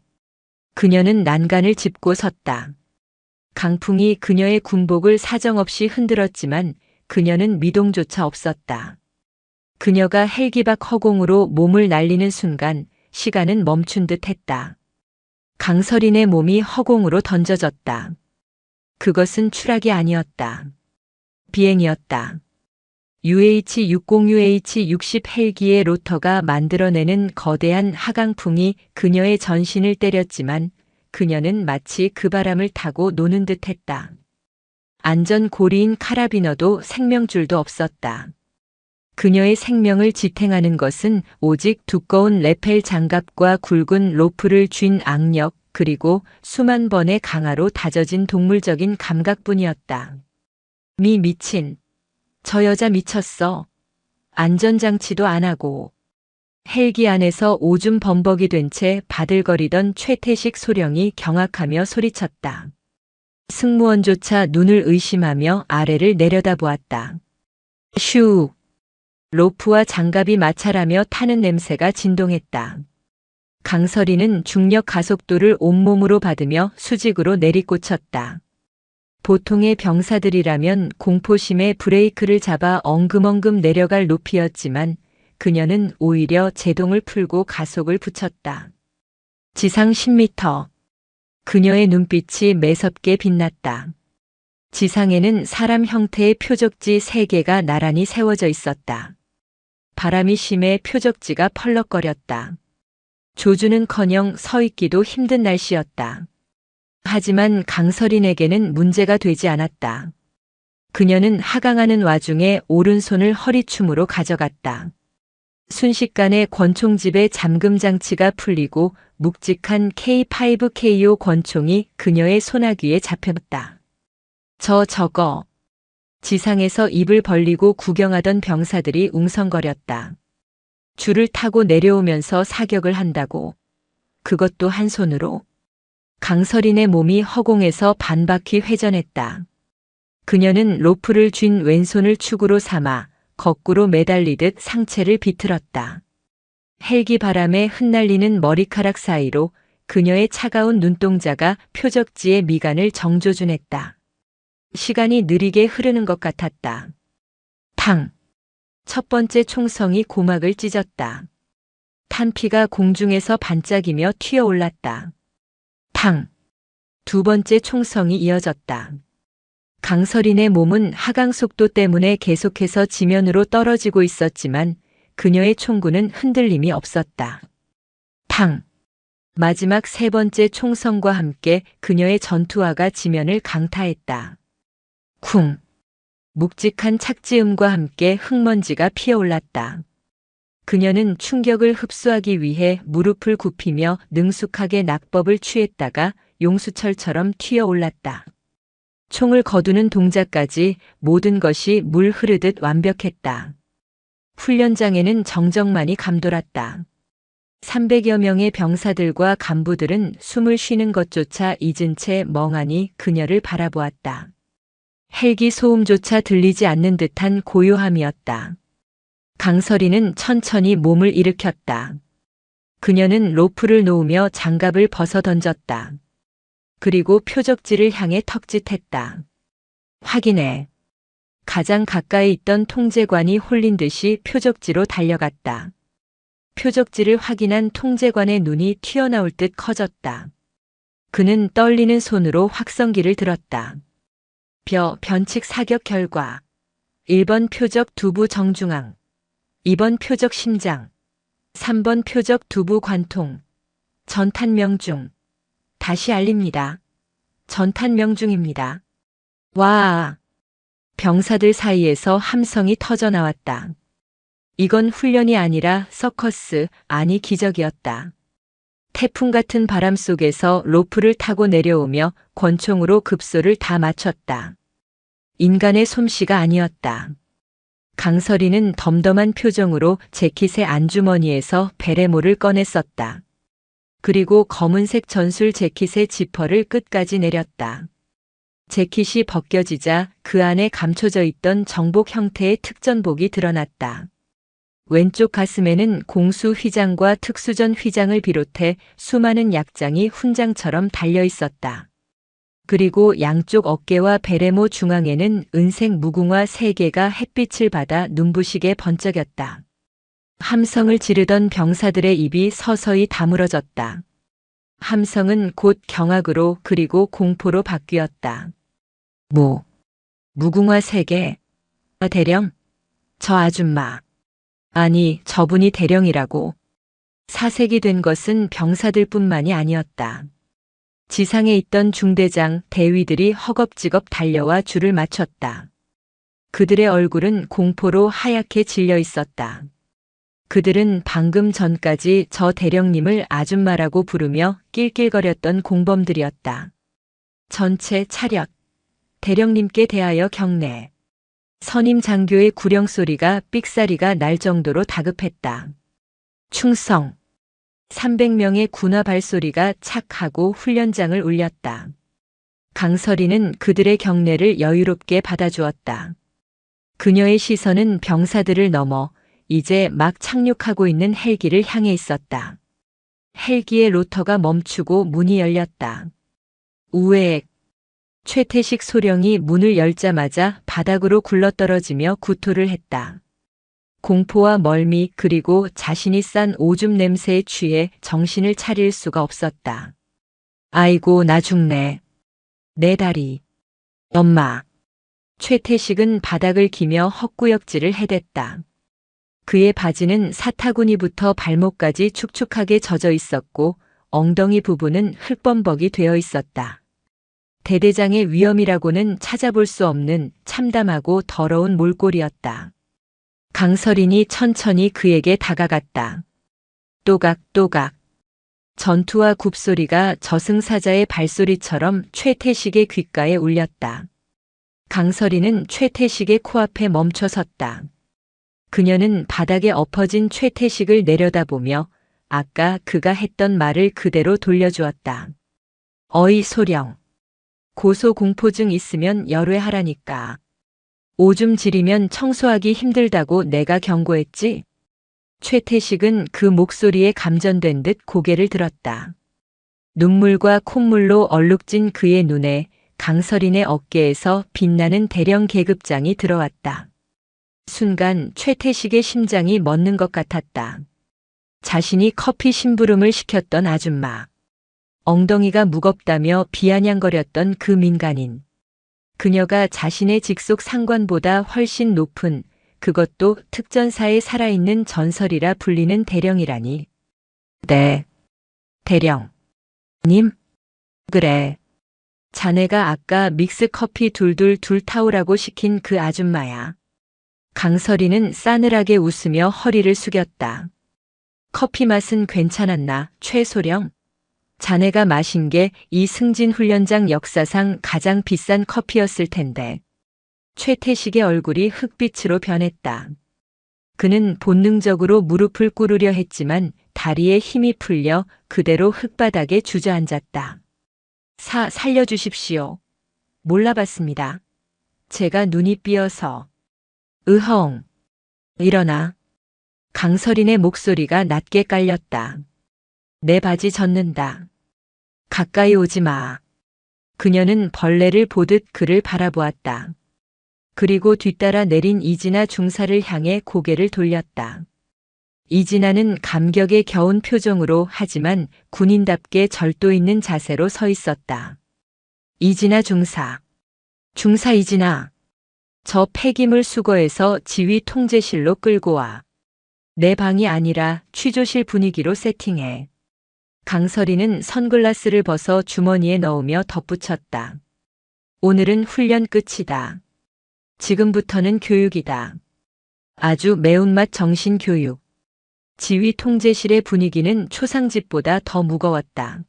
그녀는 난간을 짚고 섰다. 강풍이 그녀의 군복을 사정없이 흔들었지만 그녀는 미동조차 없었다. 그녀가 헬기 밖 허공으로 몸을 날리는 순간 시간은 멈춘 듯 했다. 강설인의 몸이 허공으로 던져졌다. 그것은 추락이 아니었다. 비행이었다. UH-60UH-60 헬기의 로터가 만들어내는 거대한 하강풍이 그녀의 전신을 때렸지만 그녀는 마치 그 바람을 타고 노는 듯 했다. 안전고리인 카라비너도 생명줄도 없었다. 그녀의 생명을 지탱하는 것은 오직 두꺼운 레펠 장갑과 굵은 로프를 쥔 악력 그리고 수만 번의 강화로 다져진 동물적인 감각뿐이었다. 미친. 저 여자 미쳤어. 안전장치도 안 하고. 헬기 안에서 오줌 범벅이 된 채 바들거리던 최태식 소령이 경악하며 소리쳤다. 승무원조차 눈을 의심하며 아래를 내려다보았다. 슈. 로프와 장갑이 마찰하며 타는 냄새가 진동했다. 강설이는 중력 가속도를 온몸으로 받으며 수직으로 내리꽂혔다. 보통의 병사들이라면 공포심에 브레이크를 잡아 엉금엉금 내려갈 높이였지만 그녀는 오히려 제동을 풀고 가속을 붙였다. 지상 10m. 그녀의 눈빛이 매섭게 빛났다. 지상에는 사람 형태의 표적지 3개가 나란히 세워져 있었다. 바람이 심해 표적지가 펄럭거렸다. 조주는커녕 서 있기도 힘든 날씨였다. 하지만 강설인에게는 문제가 되지 않았다. 그녀는 하강하는 와중에 오른손을 허리춤으로 가져갔다. 순식간에 권총집의 잠금 장치가 풀리고 묵직한 K5KO 권총이 그녀의 손아귀에 잡혔다. 저거. 지상에서 입을 벌리고 구경하던 병사들이 웅성거렸다. 줄을 타고 내려오면서 사격을 한다고. 그것도 한 손으로. 강설인의 몸이 허공에서 반바퀴 회전했다. 그녀는 로프를 쥔 왼손을 축으로 삼아 거꾸로 매달리듯 상체를 비틀었다. 헬기 바람에 흩날리는 머리카락 사이로 그녀의 차가운 눈동자가 표적지의 미간을 정조준했다. 시간이 느리게 흐르는 것 같았다. 탕. 첫 번째 총성이 고막을 찢었다. 탄피가 공중에서 반짝이며 튀어올랐다. 탕! 두 번째 총성이 이어졌다. 강설인의 몸은 하강 속도 때문에 계속해서 지면으로 떨어지고 있었지만 그녀의 총구는 흔들림이 없었다. 탕! 마지막 세 번째 총성과 함께 그녀의 전투화가 지면을 강타했다. 쿵! 묵직한 착지음과 함께 흙먼지가 피어올랐다. 그녀는 충격을 흡수하기 위해 무릎을 굽히며 능숙하게 낙법을 취했다가 용수철처럼 튀어올랐다. 총을 거두는 동작까지 모든 것이 물 흐르듯 완벽했다. 훈련장에는 정적만이 감돌았다. 300여 명의 병사들과 간부들은 숨을 쉬는 것조차 잊은 채 멍하니 그녀를 바라보았다. 헬기 소음조차 들리지 않는 듯한 고요함이었다. 강설이는 천천히 몸을 일으켰다. 그녀는 로프를 놓으며 장갑을 벗어 던졌다. 그리고 표적지를 향해 턱짓했다. 확인해. 가장 가까이 있던 통제관이 홀린 듯이 표적지로 달려갔다. 표적지를 확인한 통제관의 눈이 튀어나올 듯 커졌다. 그는 떨리는 손으로 확성기를 들었다. 변칙 사격 결과 1번 표적 두부 정중앙, 2번 표적 심장, 3번 표적 두부 관통, 전탄 명중. 다시 알립니다. 전탄 명중입니다. 와! 병사들 사이에서 함성이 터져나왔다. 이건 훈련이 아니라 서커스, 아니 기적이었다. 태풍 같은 바람 속에서 로프를 타고 내려오며 권총으로 급소를 다 맞췄다. 인간의 솜씨가 아니었다. 강설이는 덤덤한 표정으로 재킷의 안주머니에서 베레모를 꺼냈었다. 그리고 검은색 전술 재킷의 지퍼를 끝까지 내렸다. 재킷이 벗겨지자 그 안에 감춰져 있던 정복 형태의 특전복이 드러났다. 왼쪽 가슴에는 공수 휘장과 특수전 휘장을 비롯해 수많은 약장이 훈장처럼 달려 있었다. 그리고 양쪽 어깨와 베레모 중앙에는 은색 무궁화 3개가 햇빛을 받아 눈부시게 번쩍였다. 함성을 지르던 병사들의 입이 서서히 다물어졌다. 함성은 곧 경악으로 그리고 공포로 바뀌었다. 무궁화 3개. 대령? 저 아줌마. 아니, 저분이 대령이라고. 사색이 된 것은 병사들뿐만이 아니었다. 지상에 있던 중대장, 대위들이 허겁지겁 달려와 줄을 맞췄다. 그들의 얼굴은 공포로 하얗게 질려 있었다. 그들은 방금 전까지 저 대령님을 아줌마라고 부르며 낄낄거렸던 공범들이었다. 전체 차렷. 대령님께 대하여 경례. 선임 장교의 구령 소리가 삑사리가 날 정도로 다급했다. 충성. 300명의 군화 발소리가 착 하고 훈련장을 울렸다. 강설이는 그들의 경례를 여유롭게 받아주었다. 그녀의 시선은 병사들을 넘어 이제 막 착륙하고 있는 헬기를 향해 있었다. 헬기의 로터가 멈추고 문이 열렸다. 우액. 최태식 소령이 문을 열자마자 바닥으로 굴러떨어지며 구토를 했다. 공포와 멀미 그리고 자신이 싼 오줌 냄새에 취해 정신을 차릴 수가 없었다. 아이고 나 죽네. 내 다리. 엄마. 최태식은 바닥을 기며 헛구역질을 해댔다. 그의 바지는 사타구니부터 발목까지 축축하게 젖어 있었고 엉덩이 부분은 흙범벅이 되어 있었다. 대대장의 위험이라고는 찾아볼 수 없는 참담하고 더러운 몰골이었다. 강설인이 천천히 그에게 다가갔다. 또각또각. 전투와 굽소리가 저승사자의 발소리처럼 최태식의 귓가에 울렸다. 강설이는 최태식의 코앞에 멈춰 섰다. 그녀는 바닥에 엎어진 최태식을 내려다보며 아까 그가 했던 말을 그대로 돌려주었다. 어이 소령. 고소공포증 있으면 열외하라니까. 오줌 지리면 청소하기 힘들다고 내가 경고했지? 최태식은 그 목소리에 감전된 듯 고개를 들었다. 눈물과 콧물로 얼룩진 그의 눈에 강설인의 어깨에서 빛나는 대령 계급장이 들어왔다. 순간 최태식의 심장이 멎는 것 같았다. 자신이 커피 심부름을 시켰던 아줌마. 엉덩이가 무겁다며 비아냥거렸던 그 민간인. 그녀가 자신의 직속 상관보다 훨씬 높은, 그것도 특전사에 살아있는 전설이라 불리는 대령이라니. 네. 대령. 님? 그래. 자네가 아까 믹스커피 둘둘 둘 타오라고 시킨 그 아줌마야. 강설이는 싸늘하게 웃으며 허리를 숙였다. 커피 맛은 괜찮았나, 최소령? 자네가 마신 게 이 승진 훈련장 역사상 가장 비싼 커피였을 텐데. 최태식의 얼굴이 흑빛으로 변했다. 그는 본능적으로 무릎을 꿇으려 했지만 다리에 힘이 풀려 그대로 흙바닥에 주저앉았다. 살려주십시오. 몰라봤습니다. 제가 눈이 삐어서. 으헝. 일어나. 강설인의 목소리가 낮게 깔렸다. 내 바지 젖는다. 가까이 오지 마. 그녀는 벌레를 보듯 그를 바라보았다. 그리고 뒤따라 내린 이진아 중사를 향해 고개를 돌렸다. 이진아는 감격에 겨운 표정으로 하지만 군인답게 절도 있는 자세로 서 있었다. 이진아 중사. 중사 이진아. 저 폐기물 수거해서 지휘 통제실로 끌고 와. 내 방이 아니라 취조실 분위기로 세팅해. 강설이는 선글라스를 벗어 주머니에 넣으며 덧붙였다. 오늘은 훈련 끝이다. 지금부터는 교육이다. 아주 매운맛 정신교육. 지휘 통제실의 분위기는 초상집보다 더 무거웠다.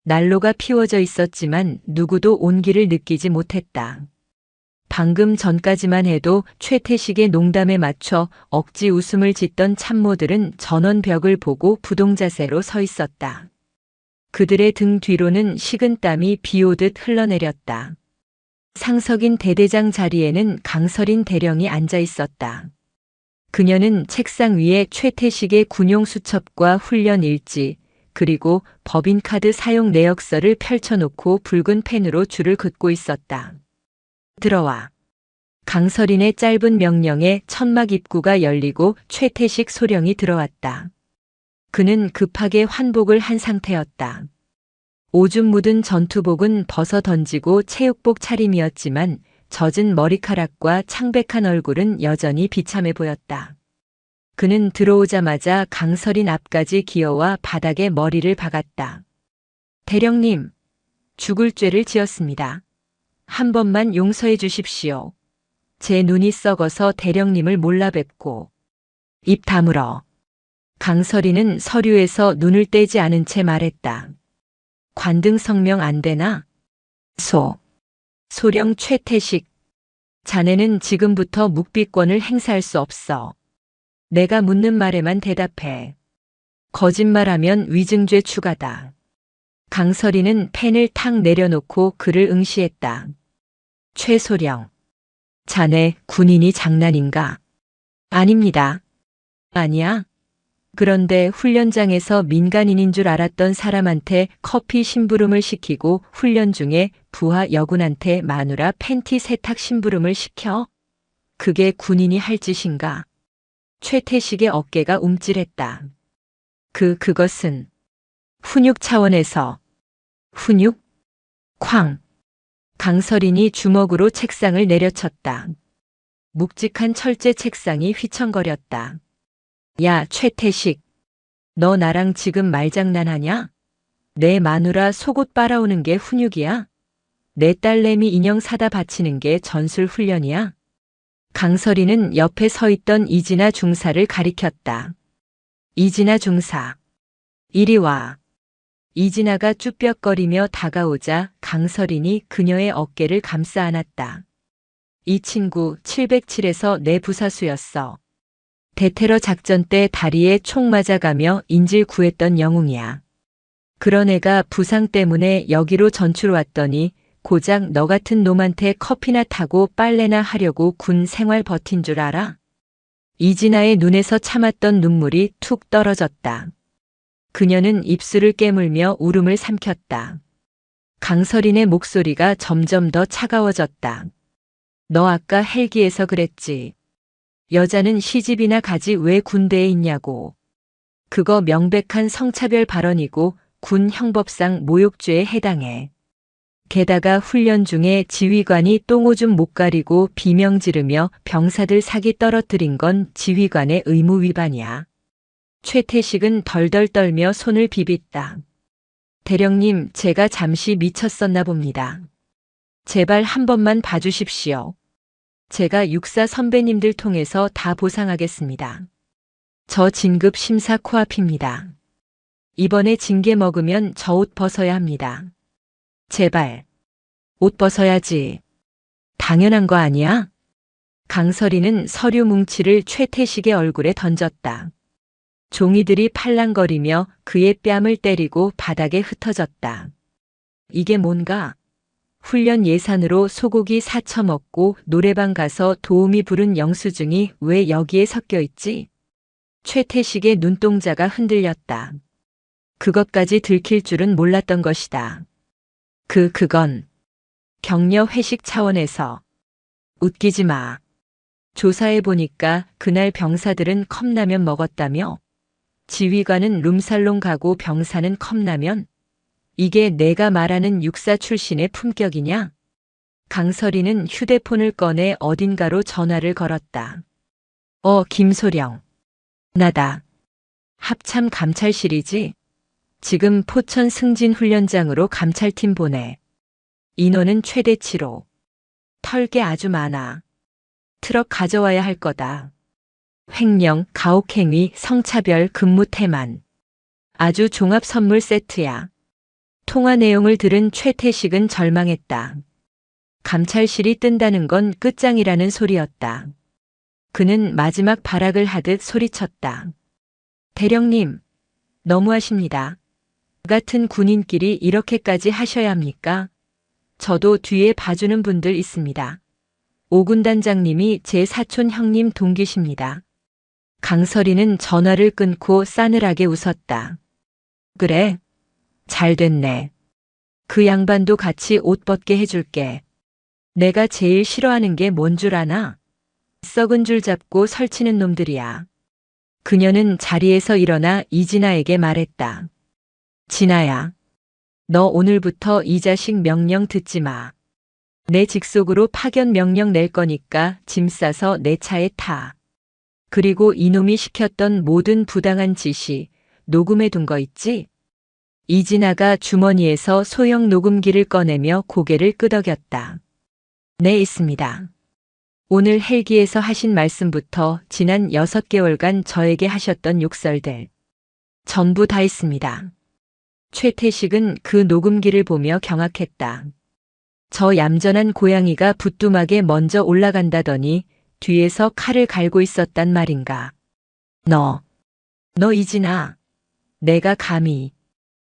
난로가 피워져 있었지만 누구도 온기를 느끼지 못했다. 방금 전까지만 해도 최태식의 농담에 맞춰 억지 웃음을 짓던 참모들은 전원벽을 보고 부동자세로 서 있었다. 그들의 등 뒤로는 식은땀이 비오듯 흘러내렸다. 상석인 대대장 자리에는 강설인 대령이 앉아 있었다. 그녀는 책상 위에 최태식의 군용 수첩과 훈련 일지, 그리고 법인카드 사용 내역서를 펼쳐놓고 붉은 펜으로 줄을 긋고 있었다. 들어와. 강설인의 짧은 명령에 천막 입구가 열리고 최태식 소령이 들어왔다. 그는 급하게 환복을 한 상태였다. 오줌 묻은 전투복은 벗어 던지고 체육복 차림이었지만 젖은 머리카락과 창백한 얼굴은 여전히 비참해 보였다. 그는 들어오자마자 강설인 앞까지 기어와 바닥에 머리를 박았다. 대령님, 죽을 죄를 지었습니다. 한 번만 용서해 주십시오. 제 눈이 썩어서 대령님을 몰라 뵙고. 입 다물어. 강설이는 서류에서 눈을 떼지 않은 채 말했다. 관등 성명 안 되나? 소령 최태식. 자네는 지금부터 묵비권을 행사할 수 없어. 내가 묻는 말에만 대답해. 거짓말하면 위증죄 추가다. 강설이는 펜을 탁 내려놓고 그를 응시했다. 최소령. 자네 군인이 장난인가? 아닙니다. 아니야? 그런데 훈련장에서 민간인인 줄 알았던 사람한테 커피 심부름을 시키고 훈련 중에 부하 여군한테 마누라 팬티 세탁 심부름을 시켜? 그게 군인이 할 짓인가? 최태식의 어깨가 움찔했다. 그것은 훈육 차원에서. 훈육? 쾅. 강설인이 주먹으로 책상을 내려쳤다. 묵직한 철제 책상이 휘청거렸다. 야, 최태식. 너 나랑 지금 말장난하냐? 내 마누라 속옷 빨아오는 게 훈육이야? 내 딸내미 인형 사다 바치는 게 전술 훈련이야? 강설이는 옆에 서 있던 이진아 중사를 가리켰다. 이진아 중사. 이리 와. 이진아가 쭈뼛거리며 다가오자 강설인이 그녀의 어깨를 감싸 안았다. 이 친구 707에서 내 부사수였어. 대테러 작전 때 다리에 총 맞아가며 인질 구했던 영웅이야. 그런 애가 부상 때문에 여기로 전출 왔더니 고작 너 같은 놈한테 커피나 타고 빨래나 하려고 군 생활 버틴 줄 알아? 이진아의 눈에서 참았던 눈물이 툭 떨어졌다. 그녀는 입술을 깨물며 울음을 삼켰다. 강설인의 목소리가 점점 더 차가워졌다. 너 아까 헬기에서 그랬지. 여자는 시집이나 가지 왜 군대에 있냐고. 그거 명백한 성차별 발언이고 군 형법상 모욕죄에 해당해. 게다가 훈련 중에 지휘관이 똥오줌 못 가리고 비명 지르며 병사들 사기 떨어뜨린 건 지휘관의 의무 위반이야. 최태식은 덜덜 떨며 손을 비볐다. 대령님, 제가 잠시 미쳤었나 봅니다. 제발 한 번만 봐주십시오. 제가 육사 선배님들 통해서 다 보상하겠습니다. 저 진급 심사 코앞입니다. 이번에 징계 먹으면 저 옷 벗어야 합니다. 제발. 옷 벗어야지. 당연한 거 아니야? 강설이는 서류 뭉치를 최태식의 얼굴에 던졌다. 종이들이 팔랑거리며 그의 뺨을 때리고 바닥에 흩어졌다. 이게 뭔가? 훈련 예산으로 소고기 사쳐 먹고 노래방 가서 도우미 부른 영수증이 왜 여기에 섞여 있지? 최태식의 눈동자가 흔들렸다. 그것까지 들킬 줄은 몰랐던 것이다. 그건 격려 회식 차원에서. 웃기지 마. 조사해보니까 그날 병사들은 컵라면 먹었다며? 지휘관은 룸살롱 가고 병사는 컵라면? 이게 내가 말하는 육사 출신의 품격이냐? 강설이는 휴대폰을 꺼내 어딘가로 전화를 걸었다. 김소령. 나다. 합참 감찰실이지? 지금 포천 승진훈련장으로 감찰팀 보내. 인원은 최대치로. 털 게 아주 많아. 트럭 가져와야 할 거다. 횡령, 가혹행위, 성차별, 근무태만. 아주 종합 선물 세트야. 통화 내용을 들은 최태식은 절망했다. 감찰실이 뜬다는 건 끝장이라는 소리였다. 그는 마지막 발악을 하듯 소리쳤다. 대령님, 너무하십니다. 같은 군인끼리 이렇게까지 하셔야 합니까? 저도 뒤에 봐주는 분들 있습니다. 오군단장님이 제 사촌 형님 동기십니다. 강설이는 전화를 끊고 싸늘하게 웃었다. 그래? 잘 됐네. 그 양반도 같이 옷 벗게 해줄게. 내가 제일 싫어하는 게 뭔 줄 아나? 썩은 줄 잡고 설치는 놈들이야. 그녀는 자리에서 일어나 이진아에게 말했다. 진아야, 너 오늘부터 이 자식 명령 듣지 마. 내 직속으로 파견 명령 낼 거니까 짐 싸서 내 차에 타. 그리고 이놈이 시켰던 모든 부당한 지시 녹음해 둔 거 있지? 이진아가 주머니에서 소형 녹음기를 꺼내며 고개를 끄덕였다. 네, 있습니다. 오늘 헬기에서 하신 말씀부터 지난 6개월간 저에게 하셨던 욕설들 전부 다 있습니다. 최태식은 그 녹음기를 보며 경악했다. 저 얌전한 고양이가 부뚜막에 먼저 올라간다더니 뒤에서 칼을 갈고 있었단 말인가. 너 이진아. 내가 감히.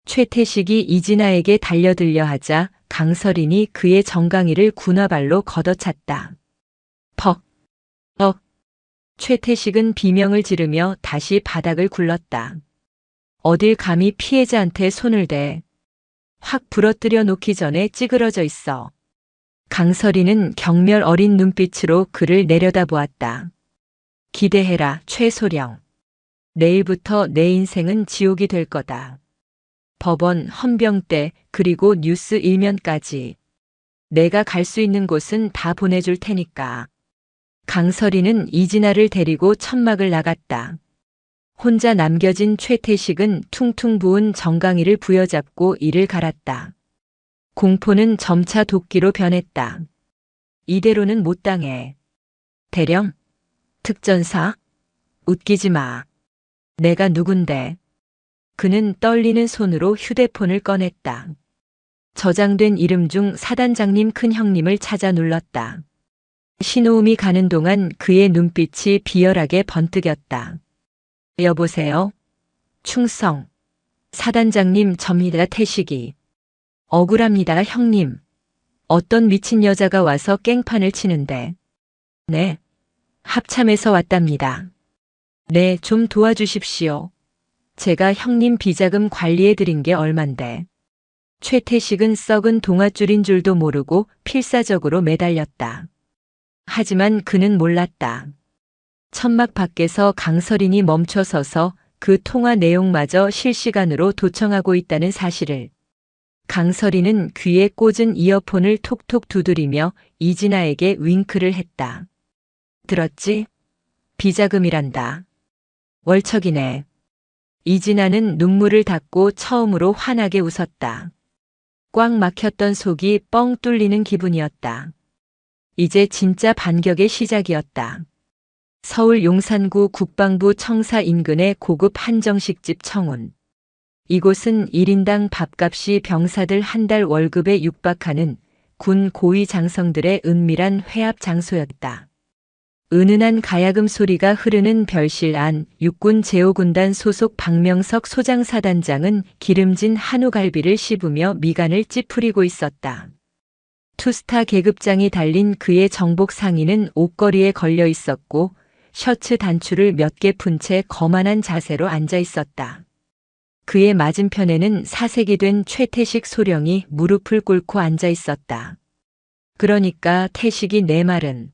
최태식이 이진아에게 달려들려 하자 강설인이 그의 정강이를 군화발로 걷어찼다. 퍽. 최태식은 비명을 지르며 다시 바닥을 굴렀다. 어딜 감히 피해자한테 손을 대. 확 부러뜨려 놓기 전에 찌그러져 있어. 강설이는 경멸 어린 눈빛으로 그를 내려다보았다. 기대해라, 최소령. 내일부터 내 인생은 지옥이 될 거다. 법원, 헌병대, 그리고 뉴스 일면까지. 내가 갈 수 있는 곳은 다 보내줄 테니까. 강설이는 이진아를 데리고 천막을 나갔다. 혼자 남겨진 최태식은 퉁퉁 부은 정강이를 부여잡고 이를 갈았다. 공포는 점차 도끼로 변했다. 이대로는 못 당해. 대령? 특전사? 웃기지 마. 내가 누군데? 그는 떨리는 손으로 휴대폰을 꺼냈다. 저장된 이름 중 사단장님 큰형님을 찾아 눌렀다. 신호음이 가는 동안 그의 눈빛이 비열하게 번뜩였다. 여보세요? 충성. 사단장님, 접니다. 태식이. 억울합니다, 형님. 어떤 미친 여자가 와서 깽판을 치는데. 네. 합참에서 왔답니다. 네, 좀 도와주십시오. 제가 형님 비자금 관리해드린 게 얼만데. 최태식은 썩은 동아줄인 줄도 모르고 필사적으로 매달렸다. 하지만 그는 몰랐다. 천막 밖에서 강서린이 멈춰서서 그 통화 내용마저 실시간으로 도청하고 있다는 사실을. 강서린은 귀에 꽂은 이어폰을 톡톡 두드리며 이진아에게 윙크를 했다. 들었지? 비자금이란다. 월척이네. 이진아는 눈물을 닦고 처음으로 환하게 웃었다. 꽉 막혔던 속이 뻥 뚫리는 기분이었다. 이제 진짜 반격의 시작이었다. 서울 용산구 국방부 청사 인근의 고급 한정식집 청운. 이곳은 1인당 밥값이 병사들 한 달 월급에 육박하는 군 고위 장성들의 은밀한 회합 장소였다. 은은한 가야금 소리가 흐르는 별실 안 육군 제5군단 소속 박명석 소장사단장은 기름진 한우갈비를 씹으며 미간을 찌푸리고 있었다. 투스타 계급장이 달린 그의 정복 상의는 옷걸이에 걸려 있었고 셔츠 단추를 몇 개 푼 채 거만한 자세로 앉아 있었다. 그의 맞은편에는 사색이 된 최태식 소령이 무릎을 꿇고 앉아 있었다. 그러니까 태식이 내 말은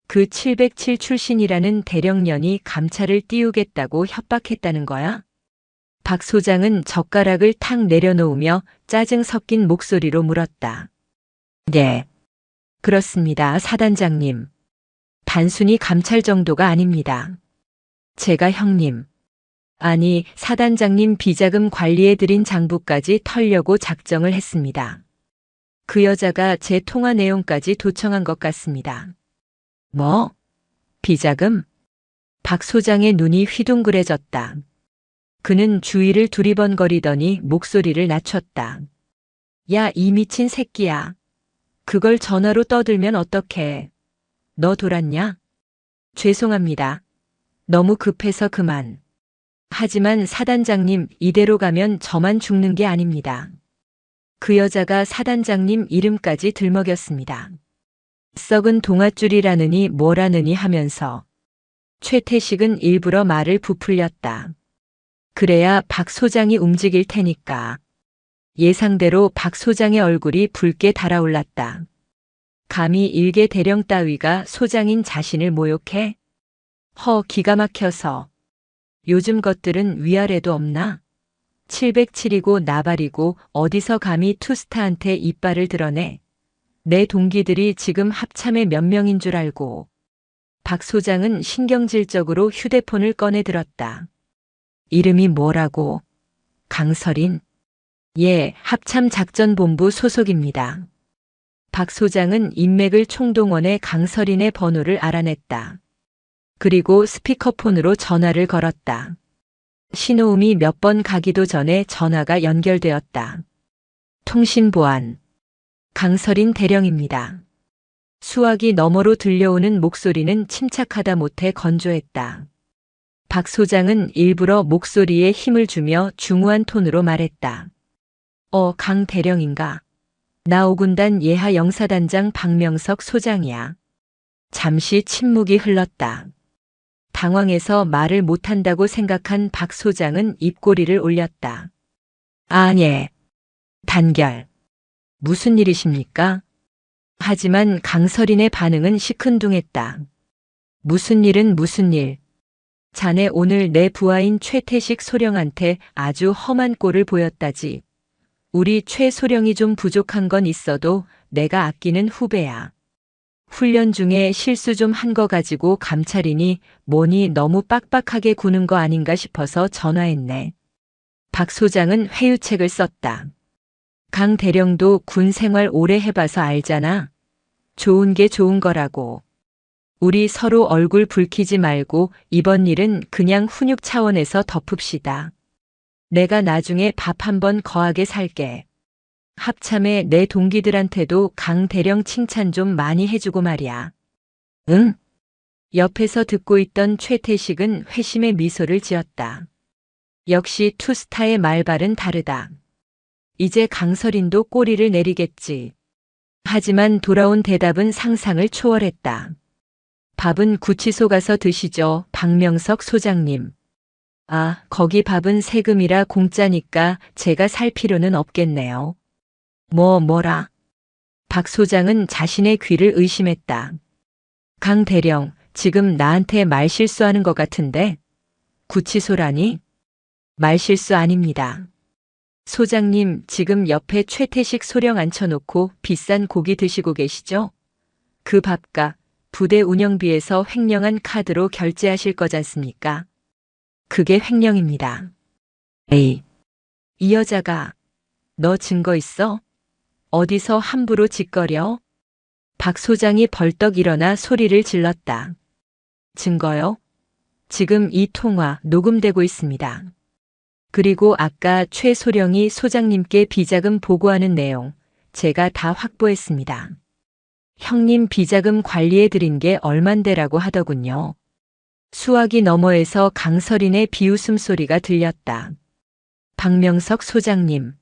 그 707 출신이라는 대령년이 감찰을 띄우겠다고 협박했다는 거야? 박 소장은 젓가락을 탁 내려놓으며 짜증 섞인 목소리로 물었다. 네. 그렇습니다, 사단장님. 단순히 감찰 정도가 아닙니다. 제가 형님, 아니 사단장님 비자금 관리해드린 장부까지 털려고 작정을 했습니다. 그 여자가 제 통화 내용까지 도청한 것 같습니다. 뭐? 비자금? 박 소장의 눈이 휘둥그레졌다. 그는 주위를 두리번거리더니 목소리를 낮췄다. 야, 이 미친 새끼야. 그걸 전화로 떠들면 어떡해. 너 돌았냐? 죄송합니다. 너무 급해서 그만. 하지만 사단장님, 이대로 가면 저만 죽는 게 아닙니다. 그 여자가 사단장님 이름까지 들먹였습니다. 썩은 동아줄이라느니 뭐라느니 하면서 최태식은 일부러 말을 부풀렸다. 그래야 박 소장이 움직일 테니까. 예상대로 박 소장의 얼굴이 붉게 달아올랐다. 감히 일개 대령 따위가 소장인 자신을 모욕해? 기가 막혀서. 요즘 것들은 위아래도 없나? 707이고 나발이고 어디서 감히 투스타한테 이빨을 드러내? 내 동기들이 지금 합참에 몇 명인 줄 알고. 박 소장은 신경질적으로 휴대폰을 꺼내 들었다. 이름이 뭐라고? 강서린? 예, 합참작전본부 소속입니다. 박 소장은 인맥을 총동원해 강서린의 번호를 알아냈다. 그리고 스피커폰으로 전화를 걸었다. 신호음이 몇 번 가기도 전에 전화가 연결되었다. 통신보안. 강서린 대령입니다. 수화기 너머로 들려오는 목소리는 침착하다 못해 건조했다. 박 소장은 일부러 목소리에 힘을 주며 중후한 톤으로 말했다. 강 대령인가? 나 5군단 예하 영사단장 박명석 소장이야. 잠시 침묵이 흘렀다. 당황해서 말을 못한다고 생각한 박 소장은 입꼬리를 올렸다. 예. 단결. 무슨 일이십니까? 하지만 강서린의 반응은 시큰둥했다. 무슨 일은 무슨 일. 자네 오늘 내 부하인 최태식 소령한테 아주 험한 꼴을 보였다지. 우리 최 소령이 좀 부족한 건 있어도 내가 아끼는 후배야. 훈련 중에 실수 좀 한 거 가지고 감찰이니 뭐니 너무 빡빡하게 구는 거 아닌가 싶어서 전화했네. 박 소장은 회유책을 썼다. 강 대령도 군 생활 오래 해봐서 알잖아. 좋은 게 좋은 거라고. 우리 서로 얼굴 붉히지 말고 이번 일은 그냥 훈육 차원에서 덮읍시다. 내가 나중에 밥 한번 거하게 살게. 합참에 내 동기들한테도 강 대령 칭찬 좀 많이 해주고 말이야. 응? 옆에서 듣고 있던 최태식은 회심의 미소를 지었다. 역시 투스타의 말발은 다르다. 이제 강서린도 꼬리를 내리겠지. 하지만 돌아온 대답은 상상을 초월했다. 밥은 구치소 가서 드시죠, 박명석 소장님. 거기 밥은 세금이라 공짜니까 제가 살 필요는 없겠네요. 뭐라? 박 소장은 자신의 귀를 의심했다. 강 대령, 지금 나한테 말실수하는 것 같은데? 구치소라니? 말실수 아닙니다. 소장님, 지금 옆에 최태식 소령 앉혀놓고 비싼 고기 드시고 계시죠? 그 밥값, 부대 운영비에서 횡령한 카드로 결제하실 거잖습니까? 그게 횡령입니다. 에이, 이 여자가 너 증거 있어? 어디서 함부로 짓거려? 박 소장이 벌떡 일어나 소리를 질렀다. 증거요? 지금 이 통화 녹음되고 있습니다. 그리고 아까 최 소령이 소장님께 비자금 보고하는 내용 제가 다 확보했습니다. 형님 비자금 관리해 드린 게 얼만데라고 하더군요. 수화기 너머에서 강설인의 비웃음 소리가 들렸다. 박명석 소장님,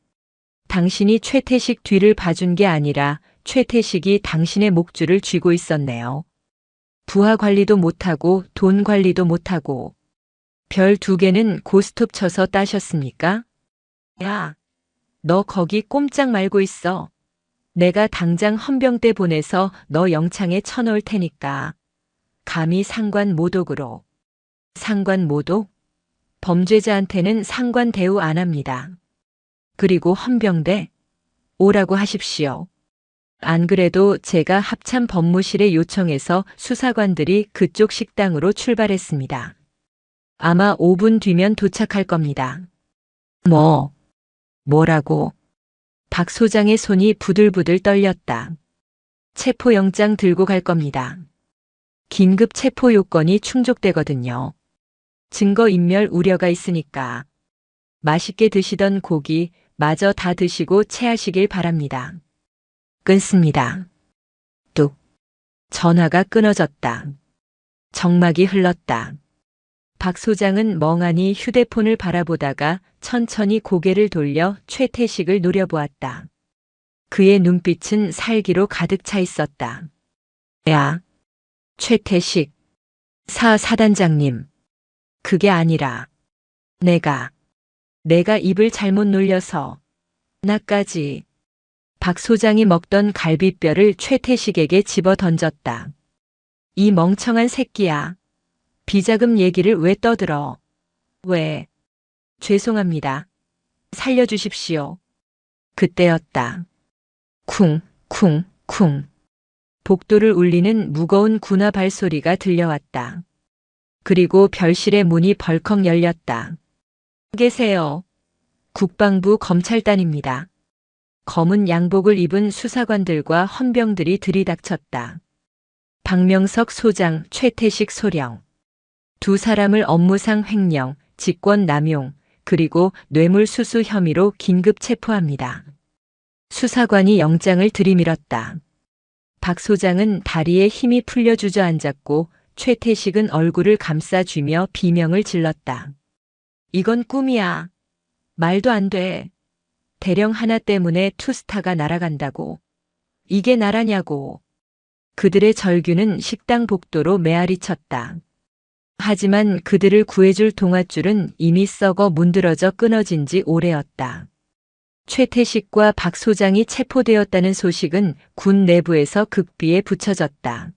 당신이 최태식 뒤를 봐준 게 아니라 최태식이 당신의 목줄을 쥐고 있었네요. 부하 관리도 못하고 돈 관리도 못하고 별 2개는 고스톱 쳐서 따셨습니까? 야, 너 거기 꼼짝 말고 있어. 내가 당장 헌병대 보내서 너 영창에 쳐넣을 테니까. 감히 상관 모독으로. 상관 모독? 범죄자한테는 상관 대우 안 합니다. 그리고 헌병대? 오라고 하십시오. 안 그래도 제가 합참 법무실에 요청해서 수사관들이 그쪽 식당으로 출발했습니다. 아마 5분 뒤면 도착할 겁니다. 뭐라고? 박 소장의 손이 부들부들 떨렸다. 체포영장 들고 갈 겁니다. 긴급 체포 요건이 충족되거든요. 증거인멸 우려가 있으니까. 맛있게 드시던 고기 마저 다 드시고 체하시길 바랍니다. 끊습니다. 뚝. 전화가 끊어졌다. 정막이 흘렀다. 박 소장은 멍하니 휴대폰을 바라보다가 천천히 고개를 돌려 최태식을 노려보았다. 그의 눈빛은 살기로 가득 차 있었다. 야, 최태식. 사단장님. 그게 아니라 내가 입을 잘못 놀려서 나까지. 박 소장이 먹던 갈비뼈를 최태식에게 집어 던졌다. 이 멍청한 새끼야. 비자금 얘기를 왜 떠들어? 왜? 죄송합니다. 살려주십시오. 그때였다. 쿵, 쿵, 쿵. 복도를 울리는 무거운 군화 발소리가 들려왔다. 그리고 별실의 문이 벌컥 열렸다. 계세요. 국방부 검찰단입니다. 검은 양복을 입은 수사관들과 헌병들이 들이닥쳤다. 박명석 소장, 최태식 소령. 2 사람을 업무상 횡령, 직권 남용, 그리고 뇌물수수 혐의로 긴급 체포합니다. 수사관이 영장을 들이밀었다. 박 소장은 다리에 힘이 풀려 주저앉았고 최태식은 얼굴을 감싸쥐며 비명을 질렀다. 이건 꿈이야. 말도 안 돼. 대령 하나 때문에 투스타가 날아간다고. 이게 나라냐고. 그들의 절규는 식당 복도로 메아리 쳤다. 하지만 그들을 구해줄 동아줄은 이미 썩어 문드러져 끊어진 지 오래였다. 최태식과 박 소장이 체포되었다는 소식은 군 내부에서 극비에 붙여졌다.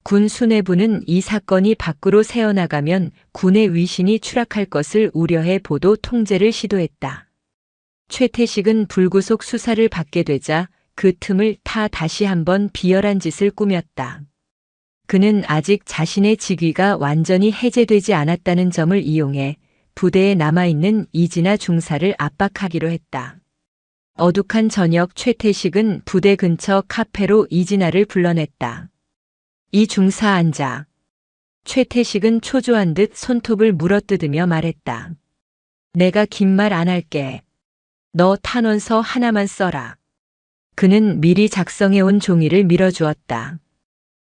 군 수뇌부는 이 사건이 밖으로 새어나가면 군의 위신이 추락할 것을 우려해 보도 통제를 시도했다. 최태식은 불구속 수사를 받게 되자 그 틈을 타 다시 한번 비열한 짓을 꾸몄다. 그는 아직 자신의 직위가 완전히 해제되지 않았다는 점을 이용해 부대에 남아있는 이진아 중사를 압박하기로 했다. 어둑한 저녁 최태식은 부대 근처 카페로 이진아를 불러냈다. 이 중사 앉아. 최태식은 초조한 듯 손톱을 물어뜯으며 말했다. 내가 긴 말 안 할게. 너 탄원서 하나만 써라. 그는 미리 작성해온 종이를 밀어주었다.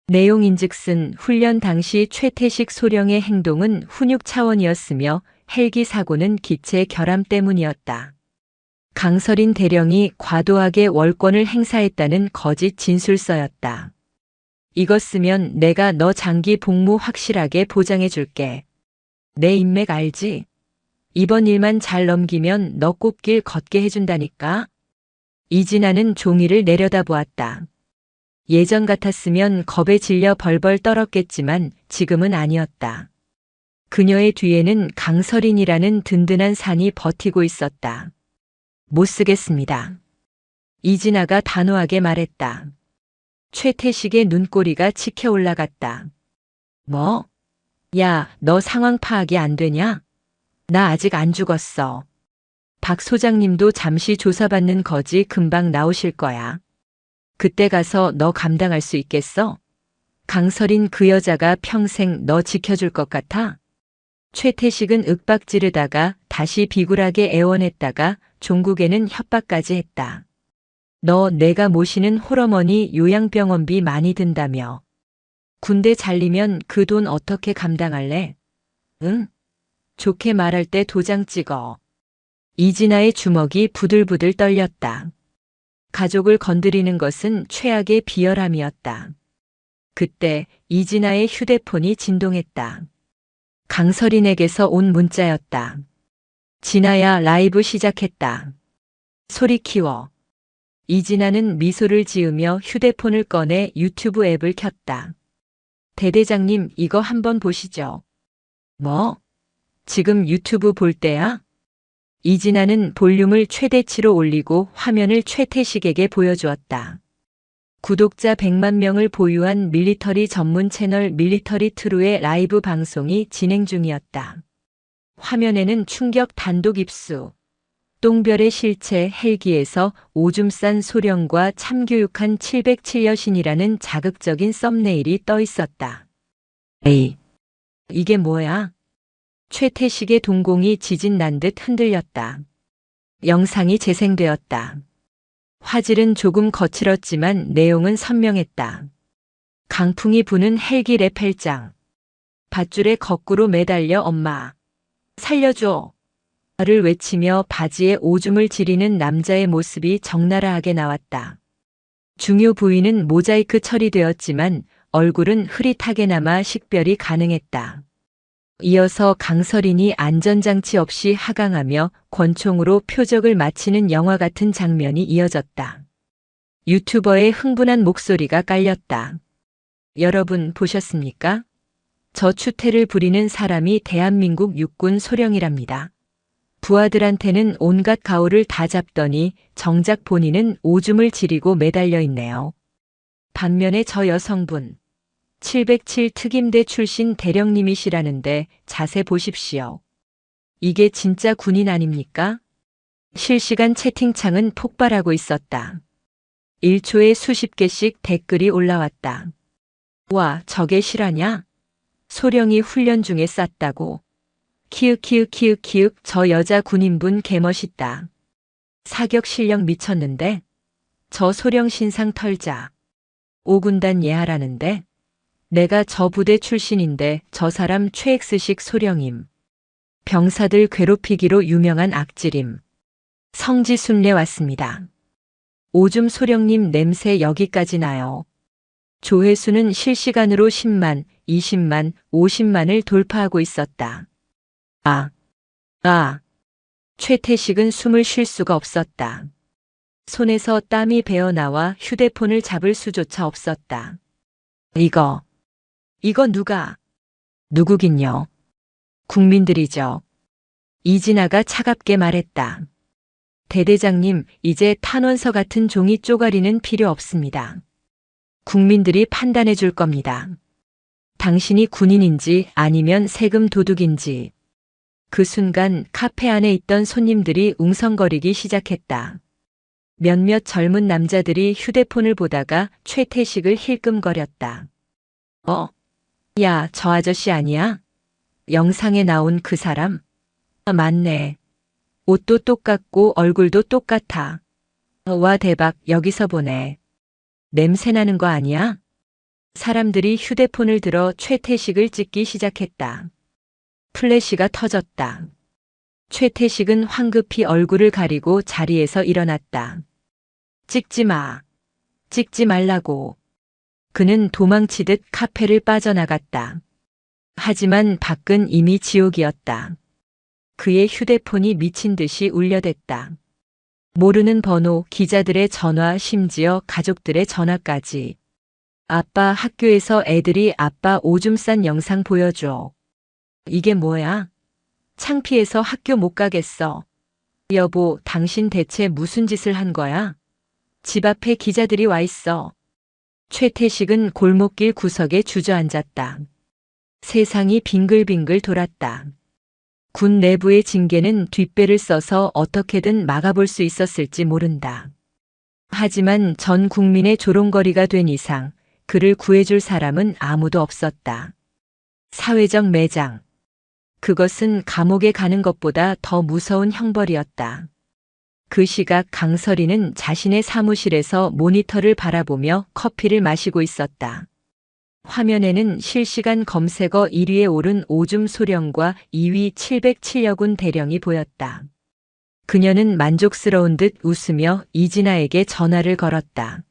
내용인즉슨 훈련 당시 최태식 소령의 행동은 훈육 차원이었으며 헬기 사고는 기체 결함 때문이었다. 강설인 대령이 과도하게 월권을 행사했다는 거짓 진술서였다. 이것 쓰면 내가 너 장기 복무 확실하게 보장해 줄게. 내 인맥 알지? 이번 일만 잘 넘기면 너 꽃길 걷게 해준다니까. 이진아는 종이를 내려다보았다. 예전 같았으면 겁에 질려 벌벌 떨었겠지만 지금은 아니었다. 그녀의 뒤에는 강설인이라는 든든한 산이 버티고 있었다. 못 쓰겠습니다. 이진아가 단호하게 말했다. 최태식의 눈꼬리가 치켜 올라갔다. 뭐? 야, 너 상황 파악이 안 되냐? 나 아직 안 죽었어. 박 소장님도 잠시 조사받는 거지 금방 나오실 거야. 그때 가서 너 감당할 수 있겠어? 강설인 그 여자가 평생 너 지켜줄 것 같아? 최태식은 윽박지르다가 다시 비굴하게 애원했다가 종국에는 협박까지 했다. 너 내가 모시는 홀어머니 요양병원비 많이 든다며. 군대 잘리면 그 돈 어떻게 감당할래? 응? 좋게 말할 때 도장 찍어. 이진아의 주먹이 부들부들 떨렸다. 가족을 건드리는 것은 최악의 비열함이었다. 그때 이진아의 휴대폰이 진동했다. 강설인에게서 온 문자였다. 진아야, 라이브 시작했다. 소리 키워. 이진아는 미소를 지으며 휴대폰을 꺼내 유튜브 앱을 켰다. 대대장님, 이거 한번 보시죠. 뭐? 지금 유튜브 볼 때야? 이진아는 볼륨을 최대치로 올리고 화면을 최태식에게 보여주었다. 구독자 100만 명을 보유한 밀리터리 전문 채널 밀리터리 트루의 라이브 방송이 진행 중이었다. 화면에는 충격 단독 입수, 똥별의 실체 헬기에서 오줌 싼 소령과 참교육한 707여신이라는 자극적인 썸네일이 떠 있었다. 에이, 이게 뭐야? 최태식의 동공이 지진 난 듯 흔들렸다. 영상이 재생되었다. 화질은 조금 거칠었지만 내용은 선명했다. 강풍이 부는 헬기 레펠장. 밧줄에 거꾸로 매달려 엄마, 살려줘! 를 외치며 바지에 오줌을 지리는 남자의 모습이 적나라하게 나왔다. 중요 부위는 모자이크 처리되었지만 얼굴은 흐릿하게나마 식별이 가능했다. 이어서 강설인이 안전장치 없이 하강하며 권총으로 표적을 마치는 영화 같은 장면이 이어졌다. 유튜버의 흥분한 목소리가 깔렸다. 여러분 보셨습니까? 저 추태를 부리는 사람이 대한민국 육군 소령이랍니다. 부하들한테는 온갖 가오를 다 잡더니 정작 본인은 오줌을 지리고 매달려 있네요. 반면에 저 여성분, 707 특임대 출신 대령님이시라는데 자세 보십시오. 이게 진짜 군인 아닙니까? 실시간 채팅창은 폭발하고 있었다. 1초에 수십 개씩 댓글이 올라왔다. 와, 저게 실화냐? 소령이 훈련 중에 쌌다고. 키읔 저 여자 군인분 개멋있다. 사격 실력 미쳤는데? 저 소령 신상 털자. 5군단 예하라는데? 내가 저 부대 출신인데 저 사람 최X식 소령임. 병사들 괴롭히기로 유명한 악질임. 성지순례 왔습니다. 오줌 소령님 냄새 여기까지 나요. 조회수는 실시간으로 10만, 20만, 50만을 돌파하고 있었다. 최태식은 숨을 쉴 수가 없었다. 손에서 땀이 배어나와 휴대폰을 잡을 수조차 없었다. 이거 누구긴요? 국민들이죠. 이진아가 차갑게 말했다. 대대장님, 이제 탄원서 같은 종이 쪼가리는 필요 없습니다. 국민들이 판단해 줄 겁니다. 당신이 군인인지 아니면 세금 도둑인지. 그 순간 카페 안에 있던 손님들이 웅성거리기 시작했다. 몇몇 젊은 남자들이 휴대폰을 보다가 최태식을 힐끔거렸다. 야, 저 아저씨 아니야? 영상에 나온 그 사람? 맞네. 옷도 똑같고 얼굴도 똑같아. 와, 대박, 여기서 보네. 냄새 나는 거 아니야? 사람들이 휴대폰을 들어 최태식을 찍기 시작했다. 플래시가 터졌다. 최태식은 황급히 얼굴을 가리고 자리에서 일어났다. 찍지 마. 찍지 말라고. 그는 도망치듯 카페를 빠져나갔다. 하지만 밖은 이미 지옥이었다. 그의 휴대폰이 미친 듯이 울려댔다. 모르는 번호, 기자들의 전화, 심지어 가족들의 전화까지. 아빠 학교에서 애들이 아빠 오줌 싼 영상 보여줘. 이게 뭐야? 창피해서 학교 못 가겠어. 여보, 당신 대체 무슨 짓을 한 거야? 집 앞에 기자들이 와 있어. 최태식은 골목길 구석에 주저앉았다. 세상이 빙글빙글 돌았다. 군 내부의 징계는 뒷배를 써서 어떻게든 막아볼 수 있었을지 모른다. 하지만 전 국민의 조롱거리가 된 이상 그를 구해줄 사람은 아무도 없었다. 사회적 매장. 그것은 감옥에 가는 것보다 더 무서운 형벌이었다. 그 시각 강설이는 자신의 사무실에서 모니터를 바라보며 커피를 마시고 있었다. 화면에는 실시간 검색어 1위에 오른 오줌 소령과 2위 707여군 대령이 보였다. 그녀는 만족스러운 듯 웃으며 이진아에게 전화를 걸었다.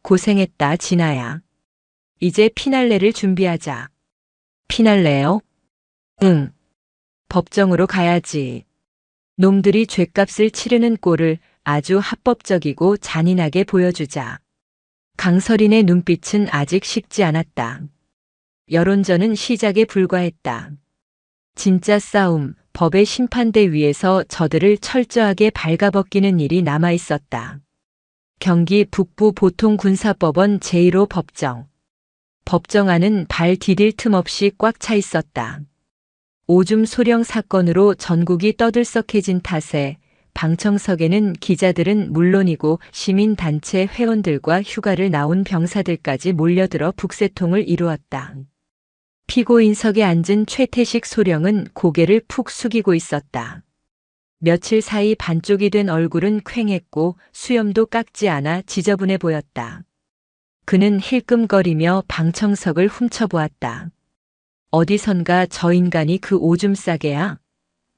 고생했다, 진아야. 이제 피날레를 준비하자. 피날레요? 응. 법정으로 가야지. 놈들이 죗값을 치르는 꼴을 아주 합법적이고 잔인하게 보여주자. 강설인의 눈빛은 아직 식지 않았다. 여론전은 시작에 불과했다. 진짜 싸움, 법의 심판대 위에서 저들을 철저하게 발가벗기는 일이 남아있었다. 경기 북부 보통군사법원 제1호 법정. 법정 안은 발 디딜 틈 없이 꽉 차 있었다. 오줌 소령 사건으로 전국이 떠들썩해진 탓에 방청석에는 기자들은 물론이고 시민단체 회원들과 휴가를 나온 병사들까지 몰려들어 북새통을 이루었다. 피고인석에 앉은 최태식 소령은 고개를 푹 숙이고 있었다. 며칠 사이 반쪽이 된 얼굴은 퀭했고 수염도 깎지 않아 지저분해 보였다. 그는 힐끔거리며 방청석을 훔쳐보았다. 어디선가 저 인간이 그 오줌 싸개야?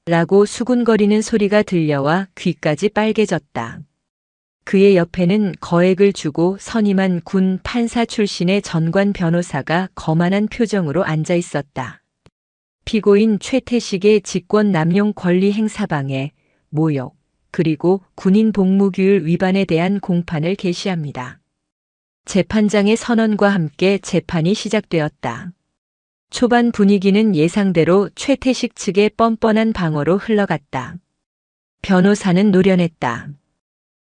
라고 수군거리는 소리가 들려와 귀까지 빨개졌다. 그의 옆에는 거액을 주고 선임한 군 판사 출신의 전관 변호사가 거만한 표정으로 앉아 있었다. 피고인 최태식의 직권 남용 권리 행사방해, 모욕, 그리고 군인 복무규율 위반에 대한 공판을 개시합니다. 재판장의 선언과 함께 재판이 시작되었다. 초반 분위기는 예상대로 최태식 측의 뻔뻔한 방어로 흘러갔다. 변호사는 노련했다.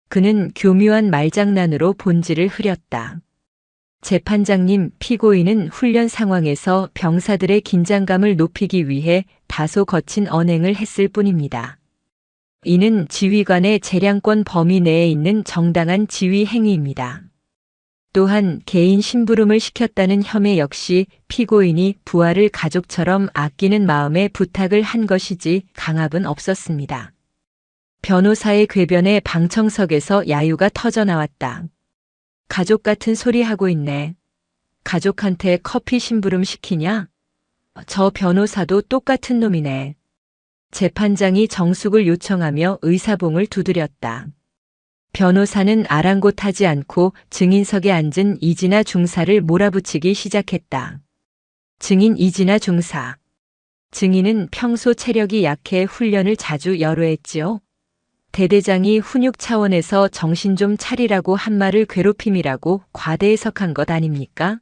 그는 교묘한 말장난으로 본질을 흐렸다. 재판장님, 피고인은 훈련 상황에서 병사들의 긴장감을 높이기 위해 다소 거친 언행을 했을 뿐입니다. 이는 지휘관의 재량권 범위 내에 있는 정당한 지휘 행위입니다. 또한 개인 심부름을 시켰다는 혐의 역시 피고인이 부하를 가족처럼 아끼는 마음에 부탁을 한 것이지 강압은 없었습니다. 변호사의 궤변에 방청석에서 야유가 터져나왔다. 가족 같은 소리 하고 있네. 가족한테 커피 심부름 시키냐? 저 변호사도 똑같은 놈이네. 재판장이 정숙을 요청하며 의사봉을 두드렸다. 변호사는 아랑곳하지 않고 증인석에 앉은 이진아 중사를 몰아붙이기 시작했다. 증인 이진아 중사. 증인은 평소 체력이 약해 훈련을 자주 열외했지요. 대대장이 훈육 차원에서 정신 좀 차리라고 한 말을 괴롭힘이라고 과대 해석한 것 아닙니까?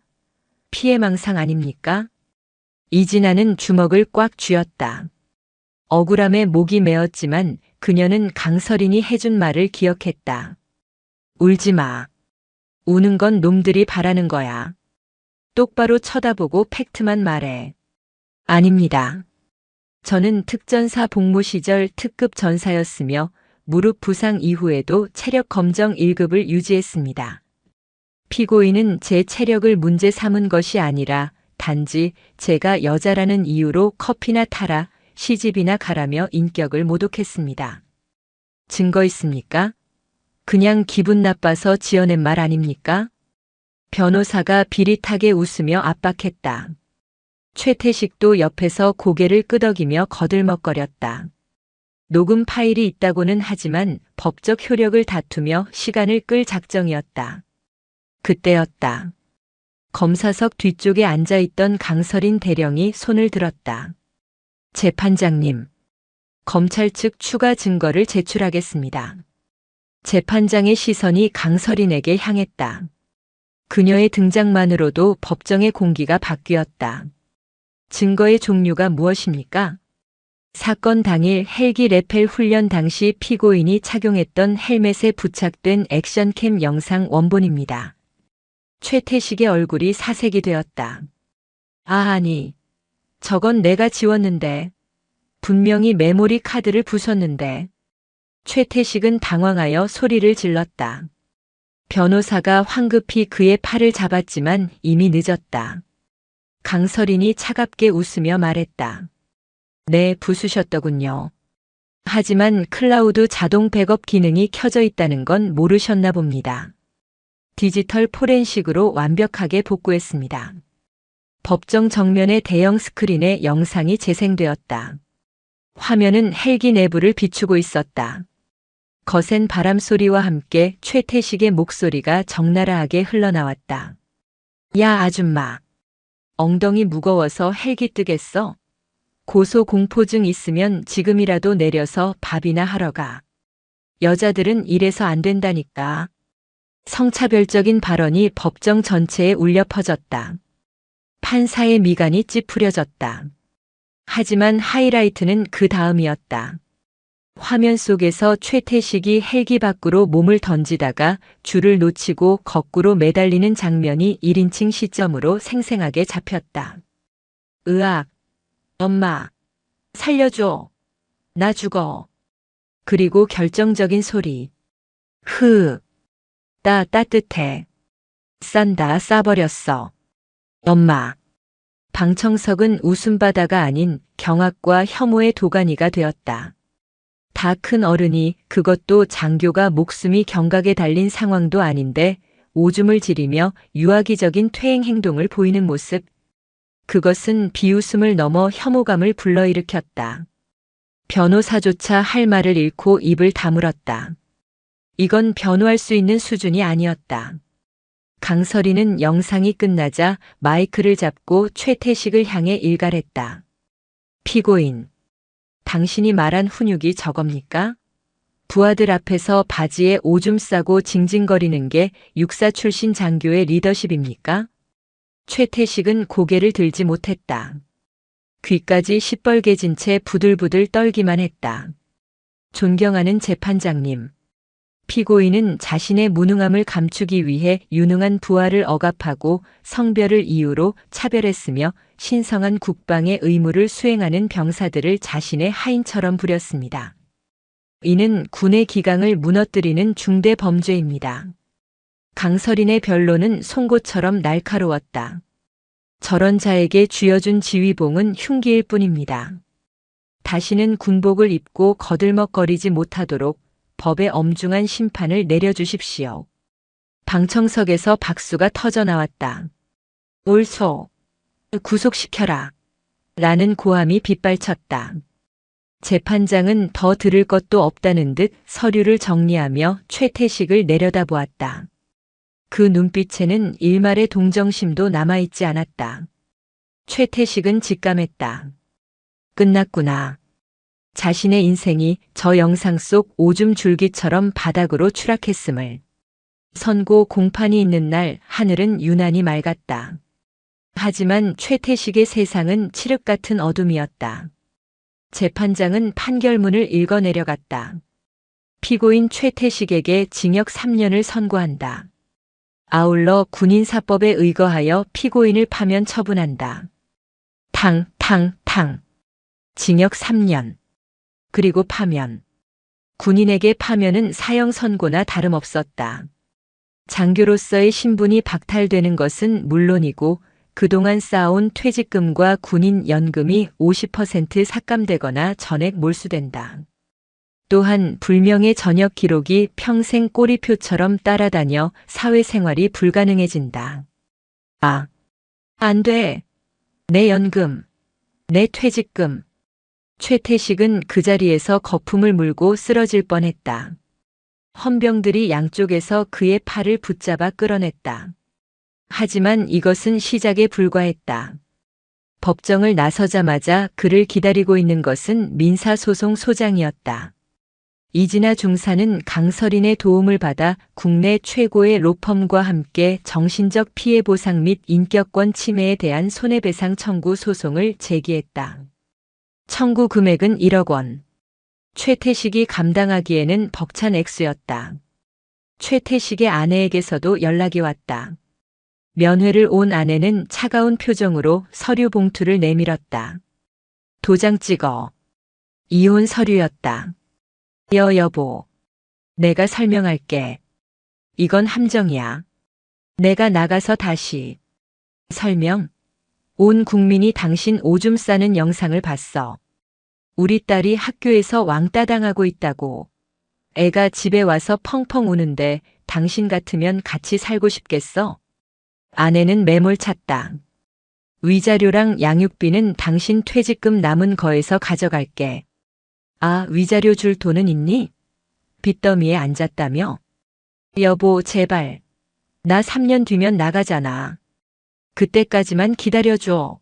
피해망상 아닙니까? 이진아는 주먹을 꽉 쥐었다. 억울함에 목이 메었지만 그녀는 강설인이 해준 말을 기억했다. 울지 마. 우는 건 놈들이 바라는 거야. 똑바로 쳐다보고 팩트만 말해. 아닙니다. 저는 특전사 복무 시절 특급 전사였으며 무릎 부상 이후에도 체력 검정 1급을 유지했습니다. 피고인은 제 체력을 문제 삼은 것이 아니라 단지 제가 여자라는 이유로 커피나 타라, 시집이나 가라며 인격을 모독했습니다. 증거 있습니까? 그냥 기분 나빠서 지어낸 말 아닙니까? 변호사가 비릿하게 웃으며 압박했다. 최태식도 옆에서 고개를 끄덕이며 거들먹거렸다. 녹음 파일이 있다고는 하지만 법적 효력을 다투며 시간을 끌 작정이었다. 그때였다. 검사석 뒤쪽에 앉아있던 강설인 대령이 손을 들었다. 재판장님, 검찰 측 추가 증거를 제출하겠습니다. 재판장의 시선이 강설인에게 향했다. 그녀의 등장만으로도 법정의 공기가 바뀌었다. 증거의 종류가 무엇입니까? 사건 당일 헬기 레펠 훈련 당시 피고인이 착용했던 헬멧에 부착된 액션캠 영상 원본입니다. 최태식의 얼굴이 사색이 되었다. 아니, 저건 내가 지웠는데. 분명히 메모리 카드를 부쉈는데. 최태식은 당황하여 소리를 질렀다. 변호사가 황급히 그의 팔을 잡았지만 이미 늦었다. 강설인이 차갑게 웃으며 말했다. 네, 부수셨더군요. 하지만 클라우드 자동 백업 기능이 켜져 있다는 건 모르셨나 봅니다. 디지털 포렌식으로 완벽하게 복구했습니다. 법정 정면의 대형 스크린에 영상이 재생되었다. 화면은 헬기 내부를 비추고 있었다. 거센 바람 소리와 함께 최태식의 목소리가 적나라하게 흘러나왔다. 야, 아줌마. 엉덩이 무거워서 헬기 뜨겠어? 고소공포증 있으면 지금이라도 내려서 밥이나 하러 가. 여자들은 이래서 안 된다니까. 성차별적인 발언이 법정 전체에 울려 퍼졌다. 판사의 미간이 찌푸려졌다. 하지만 하이라이트는 그 다음이었다. 화면 속에서 최태식이 헬기 밖으로 몸을 던지다가 줄을 놓치고 거꾸로 매달리는 장면이 1인칭 시점으로 생생하게 잡혔다. 으악! 엄마! 살려줘! 나 죽어! 그리고 결정적인 소리. 따뜻해. 싼다, 싸버렸어. 엄마. 방청석은 웃음바다가 아닌 경악과 혐오의 도가니가 되었다. 다 큰 어른이, 그것도 장교가 목숨이 경각에 달린 상황도 아닌데 오줌을 지리며 유아기적인 퇴행 행동을 보이는 모습. 그것은 비웃음을 넘어 혐오감을 불러일으켰다. 변호사조차 할 말을 잃고 입을 다물었다. 이건 변호할 수 있는 수준이 아니었다. 강설이는 영상이 끝나자 마이크를 잡고 최태식을 향해 일갈했다. 피고인. 당신이 말한 훈육이 저겁니까? 부하들 앞에서 바지에 오줌 싸고 징징거리는 게 육사 출신 장교의 리더십입니까? 최태식은 고개를 들지 못했다. 귀까지 시뻘개진 채 부들부들 떨기만 했다. 존경하는 재판장님. 피고인은 자신의 무능함을 감추기 위해 유능한 부하를 억압하고 성별을 이유로 차별했으며 신성한 국방의 의무를 수행하는 병사들을 자신의 하인처럼 부렸습니다. 이는 군의 기강을 무너뜨리는 중대 범죄입니다. 강설인의 변론은 송곳처럼 날카로웠다. 저런 자에게 쥐어준 지휘봉은 흉기일 뿐입니다. 다시는 군복을 입고 거들먹거리지 못하도록 법의 엄중한 심판을 내려주십시오. 방청석에서 박수가 터져 나왔다. 옳소. 구속시켜라. 라는 고함이 빗발쳤다. 재판장은 더 들을 것도 없다는 듯 서류를 정리하며 최태식을 내려다보았다. 그 눈빛에는 일말의 동정심도 남아있지 않았다. 최태식은 직감했다. 끝났구나. 자신의 인생이 저 영상 속 오줌 줄기처럼 바닥으로 추락했음을. 선고 공판이 있는 날 하늘은 유난히 맑았다. 하지만 최태식의 세상은 칠흑 같은 어둠이었다. 재판장은 판결문을 읽어내려갔다. 피고인 최태식에게 징역 3년을 선고한다. 아울러 군인사법에 의거하여 피고인을 파면 처분한다. 탕. 징역 3년. 그리고 파면. 군인에게 파면은 사형 선고나 다름없었다. 장교로서의 신분이 박탈되는 것은 물론이고 그동안 쌓아온 퇴직금과 군인 연금이 50% 삭감되거나 전액 몰수된다. 또한 불명예 전역 기록이 평생 꼬리표처럼 따라다녀 사회생활이 불가능해진다. 안 돼. 내 연금. 내 퇴직금. 최태식은 그 자리에서 거품을 물고 쓰러질 뻔했다. 헌병들이 양쪽에서 그의 팔을 붙잡아 끌어냈다. 하지만 이것은 시작에 불과했다. 법정을 나서자마자 그를 기다리고 있는 것은 민사소송 소장이었다. 이진아 중사는 강서린의 도움을 받아 국내 최고의 로펌과 함께 정신적 피해 보상 및 인격권 침해에 대한 손해배상 청구 소송을 제기했다. 청구 금액은 1억 원. 최태식이 감당하기에는 벅찬 액수였다. 최태식의 아내에게서도 연락이 왔다. 면회를 온 아내는 차가운 표정으로 서류 봉투를 내밀었다. 도장 찍어. 이혼 서류였다. 여보. 내가 설명할게. 이건 함정이야. 내가 나가서 다시. 설명. 온 국민이 당신 오줌 싸는 영상을 봤어. 우리 딸이 학교에서 왕따 당하고 있다고. 애가 집에 와서 펑펑 우는데 당신 같으면 같이 살고 싶겠어? 아내는 매몰찼다. 위자료랑 양육비는 당신 퇴직금 남은 거에서 가져갈게. 아, 위자료 줄 돈은 있니? 빚더미에 앉았다며? 여보, 제발. 나 3년 뒤면 나가잖아. 그때까지만 기다려줘.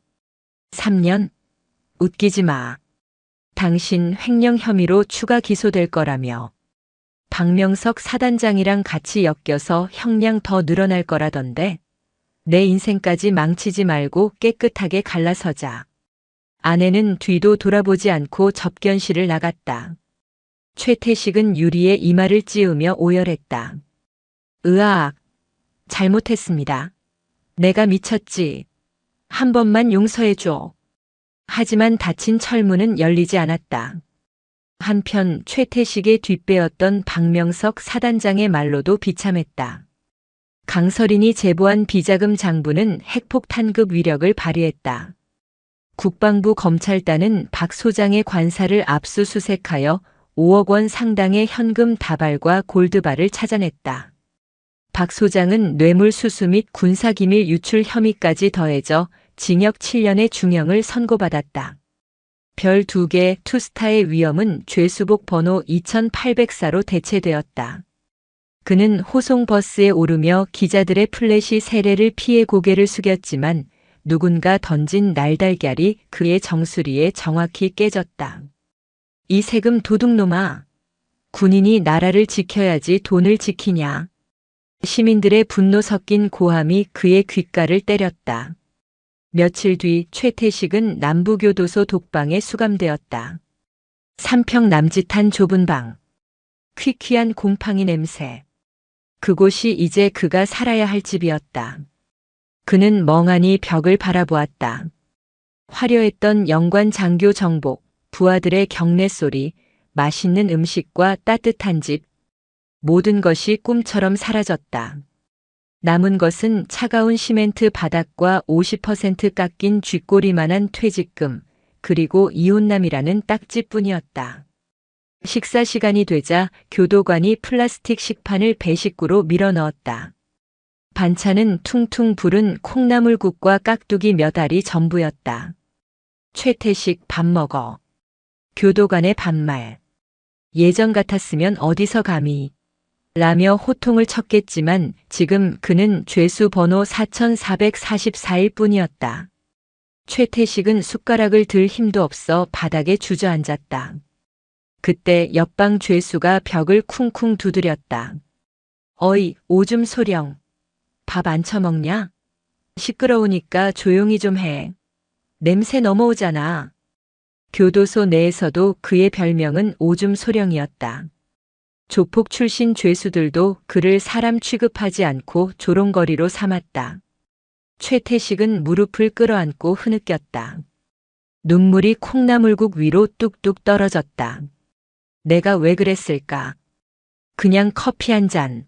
3년? 웃기지 마. 당신 횡령 혐의로 추가 기소될 거라며. 박명석 사단장이랑 같이 엮여서 형량 더 늘어날 거라던데. 내 인생까지 망치지 말고 깨끗하게 갈라서자. 아내는 뒤도 돌아보지 않고 접견실을 나갔다. 최태식은 유리에 이마를 찌우며 오열했다. 으악. 잘못했습니다. 내가 미쳤지. 한 번만 용서해줘. 하지만 닫힌 철문은 열리지 않았다. 한편 최태식의 뒷배였던 박명석 사단장의 말로도 비참했다. 강서린이 제보한 비자금 장부는 핵폭탄급 위력을 발휘했다. 국방부 검찰단은 박 소장의 관사를 압수수색하여 5억 원 상당의 현금 다발과 골드바를 찾아냈다. 박 소장은 뇌물수수 및 군사기밀 유출 혐의까지 더해져 징역 7년의 중형을 선고받았다. 별 2개 투스타의 위험은 죄수복 번호 2804로 대체되었다. 그는 호송버스에 오르며 기자들의 플래시 세례를 피해 고개를 숙였지만 누군가 던진 날달걀이 그의 정수리에 정확히 깨졌다. 이 세금 도둑놈아. 군인이 나라를 지켜야지 돈을 지키냐. 시민들의 분노 섞인 고함이 그의 귓가를 때렸다. 며칠 뒤 최태식은 남부교도소 독방에 수감되었다. 3평 남짓한 좁은 방. 퀴퀴한 곰팡이 냄새. 그곳이 이제 그가 살아야 할 집이었다. 그는 멍하니 벽을 바라보았다. 화려했던 영관 장교 정복, 부하들의 경례 소리, 맛있는 음식과 따뜻한 집. 모든 것이 꿈처럼 사라졌다. 남은 것은 차가운 시멘트 바닥과 50% 깎인 쥐꼬리만한 퇴직금, 그리고 이혼남이라는 딱지뿐이었다. 식사 시간이 되자 교도관이 플라스틱 식판을 배식구로 밀어 넣었다. 반찬은 퉁퉁 부른 콩나물국과 깍두기 몇 알이 전부였다. 최태식 밥 먹어. 교도관의 반말. 예전 같았으면 어디서 감히. 라며 호통을 쳤겠지만 지금 그는 죄수 번호 4444일 뿐이었다. 최태식은 숟가락을 들 힘도 없어 바닥에 주저앉았다. 그때 옆방 죄수가 벽을 쿵쿵 두드렸다. 어이, 오줌 소령. 밥 안 처먹냐? 시끄러우니까 조용히 좀 해. 냄새 넘어오잖아. 교도소 내에서도 그의 별명은 오줌 소령이었다. 조폭 출신 죄수들도 그를 사람 취급하지 않고 조롱거리로 삼았다. 최태식은 무릎을 끌어안고 흐느꼈다. 눈물이 콩나물국 위로 뚝뚝 떨어졌다. 내가 왜 그랬을까? 그냥 커피 한 잔.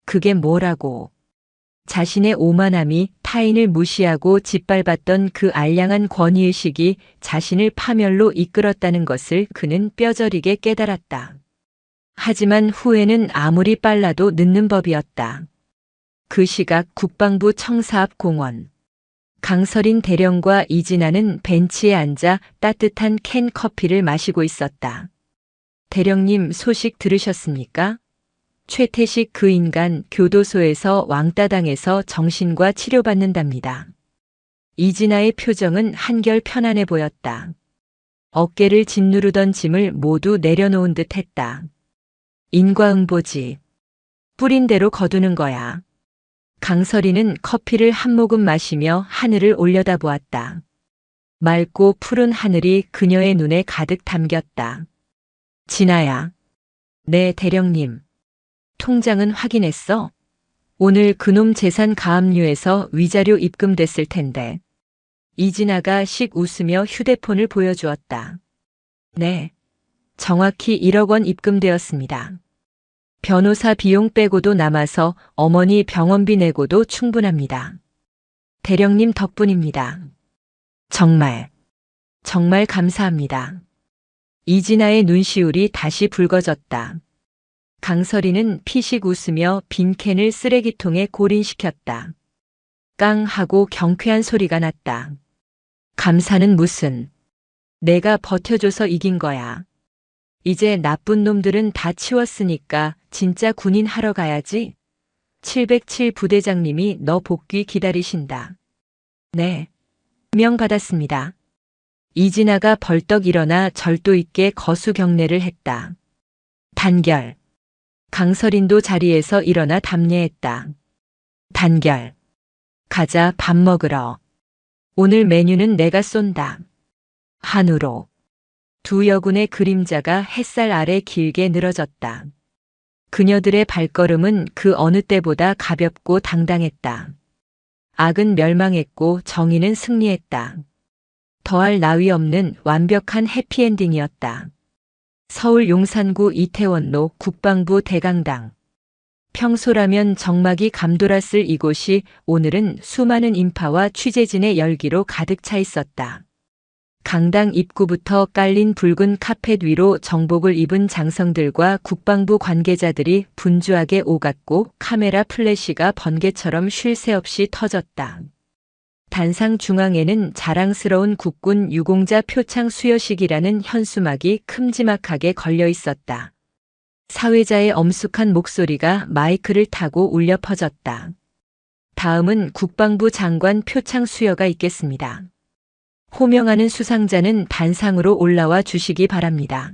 그게 뭐라고. 자신의 오만함이 타인을 무시하고 짓밟았던 그 알량한 권위의식이 자신을 파멸로 이끌었다는 것을 그는 뼈저리게 깨달았다. 하지만 후회는 아무리 빨라도 늦는 법이었다. 그 시각 국방부 청사 앞 공원. 강서린 대령과 이진아는 벤치에 앉아 따뜻한 캔 커피를 마시고 있었다. 대령님, 소식 들으셨습니까? 최태식 그 인간 교도소에서 왕따당해서 정신과 치료받는답니다. 이진아의 표정은 한결 편안해 보였다. 어깨를 짓누르던 짐을 모두 내려놓은 듯 했다. 인과응보지. 뿌린 대로 거두는 거야. 강설이는 커피를 한 모금 마시며 하늘을 올려다보았다. 맑고 푸른 하늘이 그녀의 눈에 가득 담겼다. 진아야. 네, 대령님. 통장은 확인했어? 오늘 그놈 재산 가압류에서 위자료 입금됐을 텐데. 이진아가 씩 웃으며 휴대폰을 보여주었다. 네. 정확히 1억 원 입금되었습니다. 변호사 비용 빼고도 남아서 어머니 병원비 내고도 충분합니다. 대령님 덕분입니다. 정말 감사합니다. 이진아의 눈시울이 다시 붉어졌다. 강설이는 피식 웃으며 빈 캔을 쓰레기통에 고린시켰다. 깡 하고 경쾌한 소리가 났다. 감사는 무슨. 내가 버텨줘서 이긴 거야. 이제 나쁜 놈들은 다 치웠으니까 진짜 군인 하러 가야지. 707 부대장님이 너 복귀 기다리신다. 네. 명받았습니다. 이진아가 벌떡 일어나 절도 있게 거수 경례를 했다. 단결. 강설인도 자리에서 일어나 답례했다. 단결. 가자, 밥 먹으러. 오늘 메뉴는 내가 쏜다. 한우로. 두 여군의 그림자가 햇살 아래 길게 늘어졌다. 그녀들의 발걸음은 그 어느 때보다 가볍고 당당했다. 악은 멸망했고 정의는 승리했다. 더할 나위 없는 완벽한 해피엔딩이었다. 서울 용산구 이태원로 국방부 대강당. 평소라면 적막이 감돌았을 이곳이 오늘은 수많은 인파와 취재진의 열기로 가득 차 있었다. 강당 입구부터 깔린 붉은 카펫 위로 정복을 입은 장성들과 국방부 관계자들이 분주하게 오갔고 카메라 플래시가 번개처럼 쉴 새 없이 터졌다. 단상 중앙에는 자랑스러운 국군 유공자 표창 수여식이라는 현수막이 큼지막하게 걸려 있었다. 사회자의 엄숙한 목소리가 마이크를 타고 울려 퍼졌다. 다음은 국방부 장관 표창 수여가 있겠습니다. 호명하는 수상자는 단상으로 올라와 주시기 바랍니다.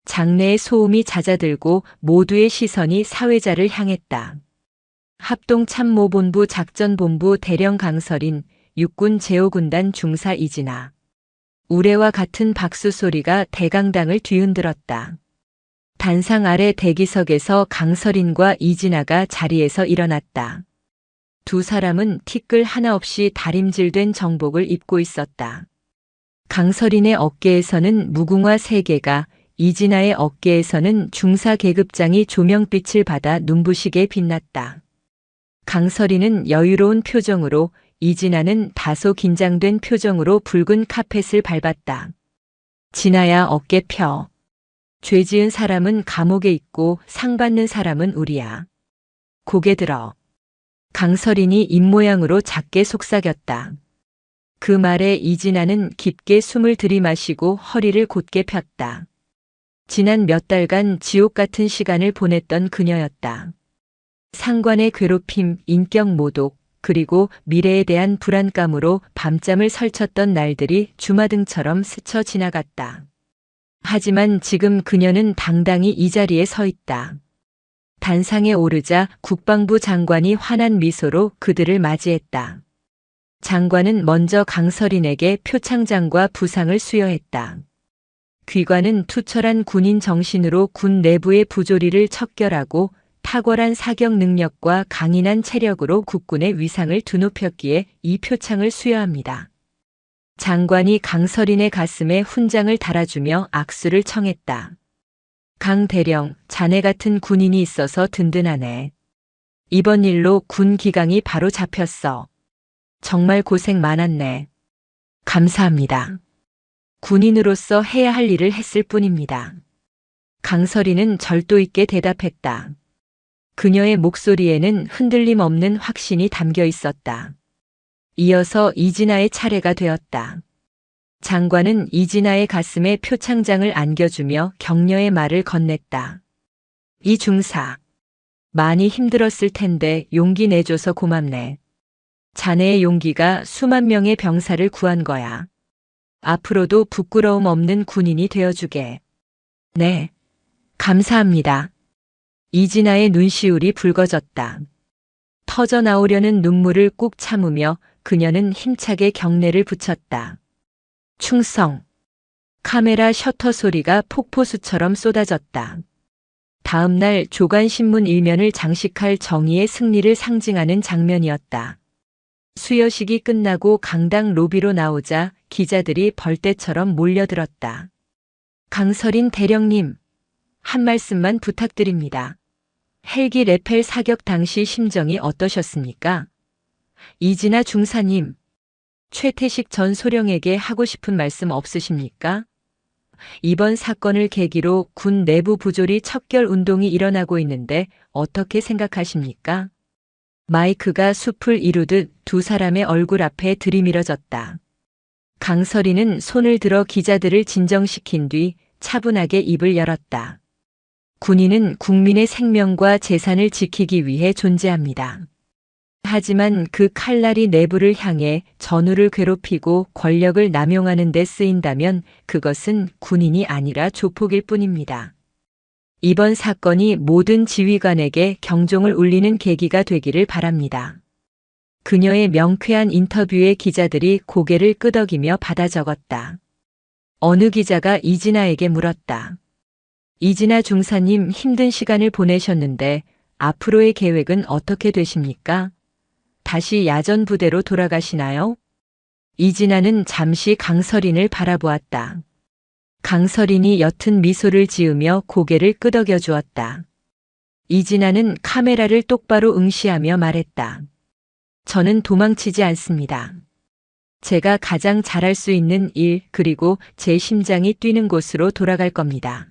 장내의 소음이 잦아들고 모두의 시선이 사회자를 향했다. 합동참모본부 작전본부 대령 강설인, 육군 제5군단 중사 이진아. 우레와 같은 박수 소리가 대강당을 뒤흔들었다. 단상 아래 대기석에서 강설인과 이진아가 자리에서 일어났다. 두 사람은 티끌 하나 없이 다림질된 정복을 입고 있었다. 강설인의 어깨에서는 무궁화 3개가, 이진아의 어깨에서는 중사 계급장이 조명빛을 받아 눈부시게 빛났다. 강설인은 여유로운 표정으로, 이진아는 다소 긴장된 표정으로 붉은 카펫을 밟았다. 진아야, 어깨 펴. 죄 지은 사람은 감옥에 있고 상 받는 사람은 우리야. 고개 들어. 강설인이 입모양으로 작게 속삭였다. 그 말에 이진아는 깊게 숨을 들이마시고 허리를 곧게 폈다. 지난 몇 달간 지옥 같은 시간을 보냈던 그녀였다. 상관의 괴롭힘, 인격 모독, 그리고 미래에 대한 불안감으로 밤잠을 설쳤던 날들이 주마등처럼 스쳐 지나갔다. 하지만 지금 그녀는 당당히 이 자리에 서 있다. 단상에 오르자 국방부 장관이 환한 미소로 그들을 맞이했다. 장관은 먼저 강설인에게 표창장과 부상을 수여했다. 귀관은 투철한 군인 정신으로 군 내부의 부조리를 척결하고 탁월한 사격 능력과 강인한 체력으로 국군의 위상을 드높였기에 이 표창을 수여합니다. 장관이 강설인의 가슴에 훈장을 달아주며 악수를 청했다. 강 대령, 자네 같은 군인이 있어서 든든하네. 이번 일로 군 기강이 바로 잡혔어. 정말 고생 많았네. 감사합니다. 군인으로서 해야 할 일을 했을 뿐입니다. 강설이는 절도 있게 대답했다. 그녀의 목소리에는 흔들림 없는 확신이 담겨 있었다. 이어서 이진아의 차례가 되었다. 장관은 이진아의 가슴에 표창장을 안겨주며 격려의 말을 건넸다. 이 중사. 많이 힘들었을 텐데 용기 내줘서 고맙네. 자네의 용기가 수만 명의 병사를 구한 거야. 앞으로도 부끄러움 없는 군인이 되어주게. 네. 감사합니다. 이진아의 눈시울이 붉어졌다. 터져 나오려는 눈물을 꾹 참으며 그녀는 힘차게 경례를 붙였다. 충성. 카메라 셔터 소리가 폭포수처럼 쏟아졌다. 다음 날 조간신문 일면을 장식할 정의의 승리를 상징하는 장면이었다. 수여식이 끝나고 강당 로비로 나오자 기자들이 벌떼처럼 몰려들었다. 강서린 대령님, 한 말씀만 부탁드립니다. 헬기 레펠 사격 당시 심정이 어떠셨습니까? 이진아 중사님, 최태식 전 소령에게 하고 싶은 말씀 없으십니까? 이번 사건을 계기로 군 내부 부조리 척결 운동이 일어나고 있는데 어떻게 생각하십니까? 마이크가 숲을 이루듯 두 사람의 얼굴 앞에 들이밀어졌다. 강서리는 손을 들어 기자들을 진정시킨 뒤 차분하게 입을 열었다. 군인은 국민의 생명과 재산을 지키기 위해 존재합니다. 하지만 그 칼날이 내부를 향해 전우를 괴롭히고 권력을 남용하는 데 쓰인다면 그것은 군인이 아니라 조폭일 뿐입니다. 이번 사건이 모든 지휘관에게 경종을 울리는 계기가 되기를 바랍니다. 그녀의 명쾌한 인터뷰에 기자들이 고개를 끄덕이며 받아 적었다. 어느 기자가 이진아에게 물었다. 이진아 중사님, 힘든 시간을 보내셨는데 앞으로의 계획은 어떻게 되십니까? 다시 야전 부대로 돌아가시나요? 이진아는 잠시 강서린을 바라보았다. 강서린이 옅은 미소를 지으며 고개를 끄덕여 주었다. 이진아는 카메라를 똑바로 응시하며 말했다. 저는 도망치지 않습니다. 제가 가장 잘할 수 있는 일, 그리고 제 심장이 뛰는 곳으로 돌아갈 겁니다.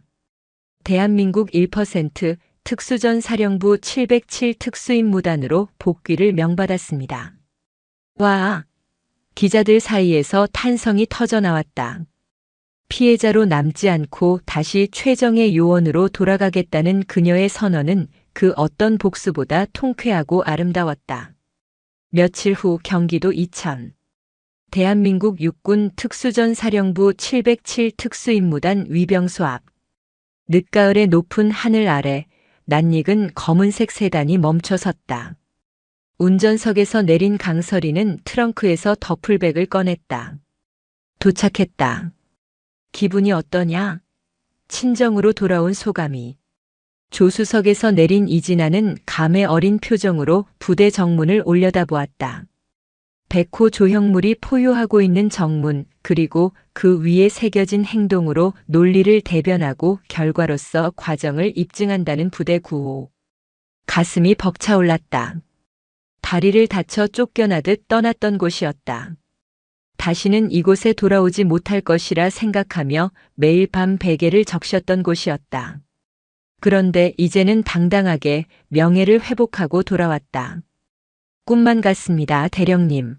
대한민국 1% 특수전 사령부 707 특수임무단으로 복귀를 명받았습니다. 와! 기자들 사이에서 탄성이 터져 나왔다. 피해자로 남지 않고 다시 최정의 요원으로 돌아가겠다는 그녀의 선언은 그 어떤 복수보다 통쾌하고 아름다웠다. 며칠 후 경기도 이천. 대한민국 육군 특수전 사령부 707 특수임무단 위병소 앞. 늦가을의 높은 하늘 아래 낯익은 검은색 세단이 멈춰 섰다. 운전석에서 내린 강서리는 트렁크에서 더플백을 꺼냈다. 도착했다. 기분이 어떠냐? 친정으로 돌아온 소감이. 조수석에서 내린 이진아는 감회 어린 표정으로 부대 정문을 올려다보았다. 백호 조형물이 포효하고 있는 정문, 그리고 그 위에 새겨진 행동으로 논리를 대변하고 결과로서 과정을 입증한다는 부대 구호. 가슴이 벅차올랐다. 다리를 다쳐 쫓겨나듯 떠났던 곳이었다. 다시는 이곳에 돌아오지 못할 것이라 생각하며 매일 밤 베개를 적셨던 곳이었다. 그런데 이제는 당당하게 명예를 회복하고 돌아왔다. 꿈만 같습니다, 대령님.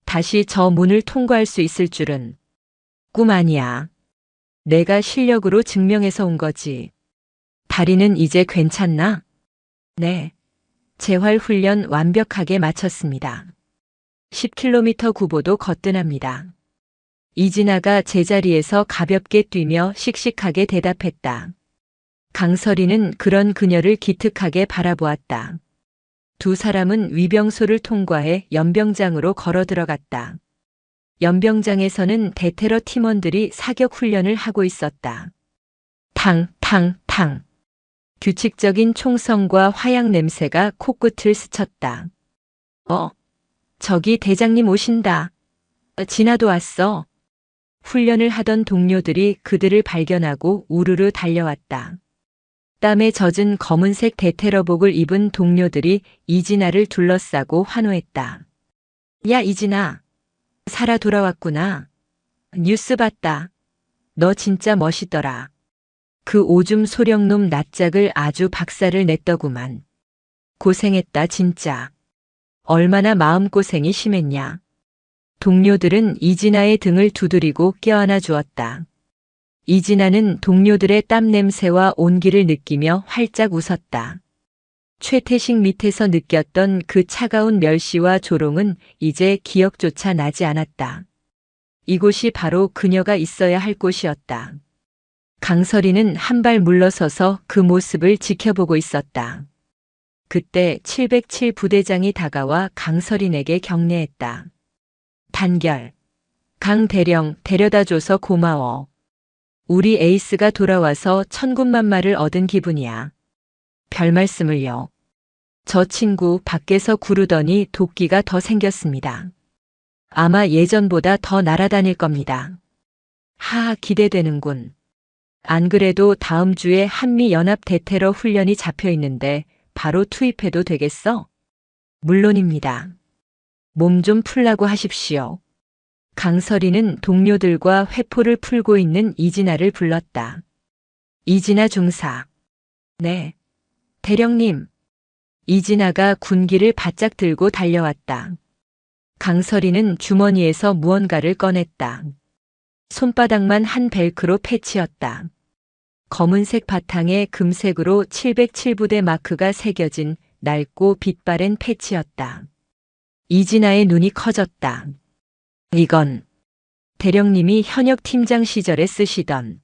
다시 저 문을 통과할 수 있을 줄은. 꿈 아니야. 내가 실력으로 증명해서 온 거지. 다리는 이제 괜찮나? 네. 재활 훈련 완벽하게 마쳤습니다. 10km 구보도 거뜬합니다. 이진아가 제자리에서 가볍게 뛰며 씩씩하게 대답했다. 강서리는 그런 그녀를 기특하게 바라보았다. 두 사람은 위병소를 통과해 연병장으로 걸어 들어갔다. 연병장에서는 대테러 팀원들이 사격 훈련을 하고 있었다. 탕, 탕, 탕. 규칙적인 총성과 화약 냄새가 코끝을 스쳤다. 저기 대장님 오신다. 진아도 왔어. 훈련을 하던 동료들이 그들을 발견하고 우르르 달려왔다. 땀에 젖은 검은색 대테러복을 입은 동료들이 이진아를 둘러싸고 환호했다. 야, 이진아. 살아 돌아왔구나. 뉴스 봤다. 너 진짜 멋있더라. 그 오줌 소령놈 낯짝을 아주 박살을 냈더구만. 고생했다, 진짜. 얼마나 마음고생이 심했냐. 동료들은 이진아의 등을 두드리고 껴안아 주었다. 이진아는 동료들의 땀 냄새와 온기를 느끼며 활짝 웃었다. 최태식 밑에서 느꼈던 그 차가운 멸시와 조롱은 이제 기억조차 나지 않았다. 이곳이 바로 그녀가 있어야 할 곳이었다. 강설이는 한 발 물러서서 그 모습을 지켜보고 있었다. 그때 707 부대장이 다가와 강설인에게 격려했다. 단결. 강 대령 데려다줘서 고마워. 우리 에이스가 돌아와서 천군만마를 얻은 기분이야. 별 말씀을요. 저 친구 밖에서 구르더니 도끼가 더 생겼습니다. 아마 예전보다 더 날아다닐 겁니다. 하하, 기대되는군. 안 그래도 다음 주에 한미연합 대테러 훈련이 잡혀 있는데 바로 투입해도 되겠어? 물론입니다. 몸 좀 풀라고 하십시오. 강설이는 동료들과 회포를 풀고 있는 이진아를 불렀다. 이진아 중사. 네. 대령님. 이진아가 군기를 바짝 들고 달려왔다. 강설이는 주머니에서 무언가를 꺼냈다. 손바닥만 한 벨크로 패치였다. 검은색 바탕에 금색으로 707부대 마크가 새겨진 낡고 빛바랜 패치였다. 이진아의 눈이 커졌다. 이건 대령님이 현역 팀장 시절에 쓰시던,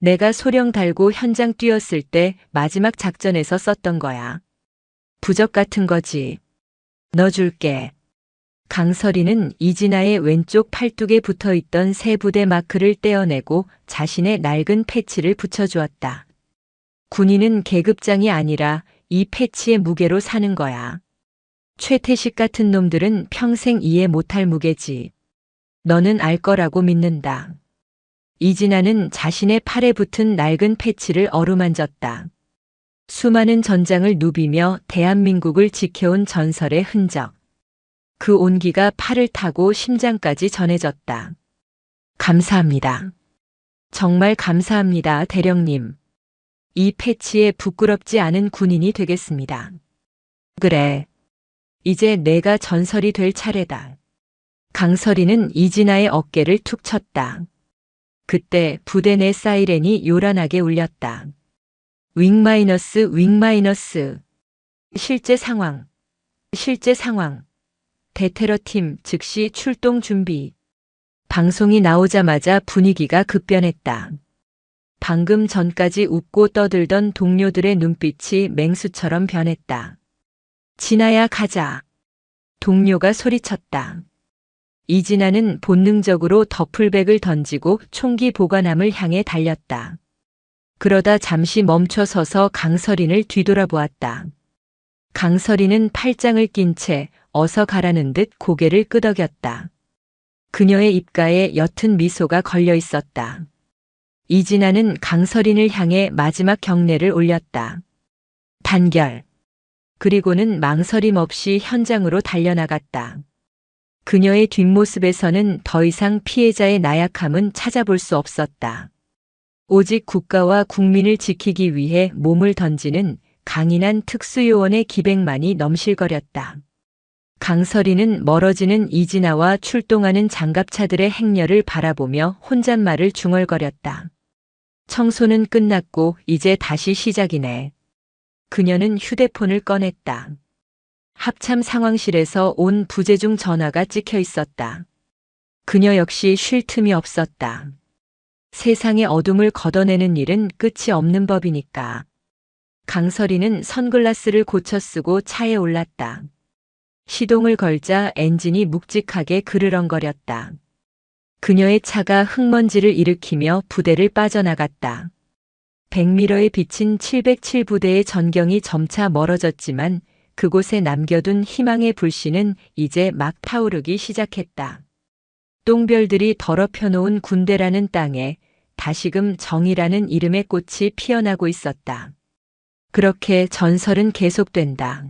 내가 소령 달고 현장 뛰었을 때 마지막 작전에서 썼던 거야. 부적 같은 거지. 너 줄게. 강설이는 이진아의 왼쪽 팔뚝에 붙어있던 새 부대 마크를 떼어내고 자신의 낡은 패치를 붙여주었다. 군인은 계급장이 아니라 이 패치의 무게로 사는 거야. 최태식 같은 놈들은 평생 이해 못할 무게지. 너는 알 거라고 믿는다. 이진아는 자신의 팔에 붙은 낡은 패치를 어루만졌다. 수많은 전장을 누비며 대한민국을 지켜온 전설의 흔적. 그 온기가 팔을 타고 심장까지 전해졌다. 감사합니다. 정말 감사합니다, 대령님. 이 패치에 부끄럽지 않은 군인이 되겠습니다. 그래. 이제 내가 전설이 될 차례다. 강설이는 이진아의 어깨를 툭 쳤다. 그때 부대 내 사이렌이 요란하게 울렸다. 윙 마이너스. 실제 상황. 대테러팀 즉시 출동 준비. 방송이 나오자마자 분위기가 급변했다. 방금 전까지 웃고 떠들던 동료들의 눈빛이 맹수처럼 변했다. 진아야, 가자. 동료가 소리쳤다. 이진아는 본능적으로 더플백을 던지고 총기 보관함을 향해 달렸다. 그러다 잠시 멈춰서서 강설인을 뒤돌아보았다. 강설이는 팔짱을 낀 채 어서 가라는 듯 고개를 끄덕였다. 그녀의 입가에 옅은 미소가 걸려 있었다. 이진아는 강설인을 향해 마지막 경례를 올렸다. 단결. 그리고는 망설임 없이 현장으로 달려나갔다. 그녀의 뒷모습에서는 더 이상 피해자의 나약함은 찾아볼 수 없었다. 오직 국가와 국민을 지키기 위해 몸을 던지는 강인한 특수요원의 기백만이 넘실거렸다. 강설이는 멀어지는 이진아와 출동하는 장갑차들의 행렬을 바라보며 혼잣말을 중얼거렸다. 청소는 끝났고 이제 다시 시작이네. 그녀는 휴대폰을 꺼냈다. 합참 상황실에서 온 부재 중 전화가 찍혀 있었다. 그녀 역시 쉴 틈이 없었다. 세상의 어둠을 걷어내는 일은 끝이 없는 법이니까. 강설이는 선글라스를 고쳐 쓰고 차에 올랐다. 시동을 걸자 엔진이 묵직하게 그르렁거렸다. 그녀의 차가 흙먼지를 일으키며 부대를 빠져나갔다. 100m에 비친 707 부대의 전경이 점차 멀어졌지만 그곳에 남겨둔 희망의 불씨는 이제 막 타오르기 시작했다. 똥별들이 더럽혀 놓은 군대라는 땅에 다시금 정의라는 이름의 꽃이 피어나고 있었다. 그렇게 전설은 계속된다.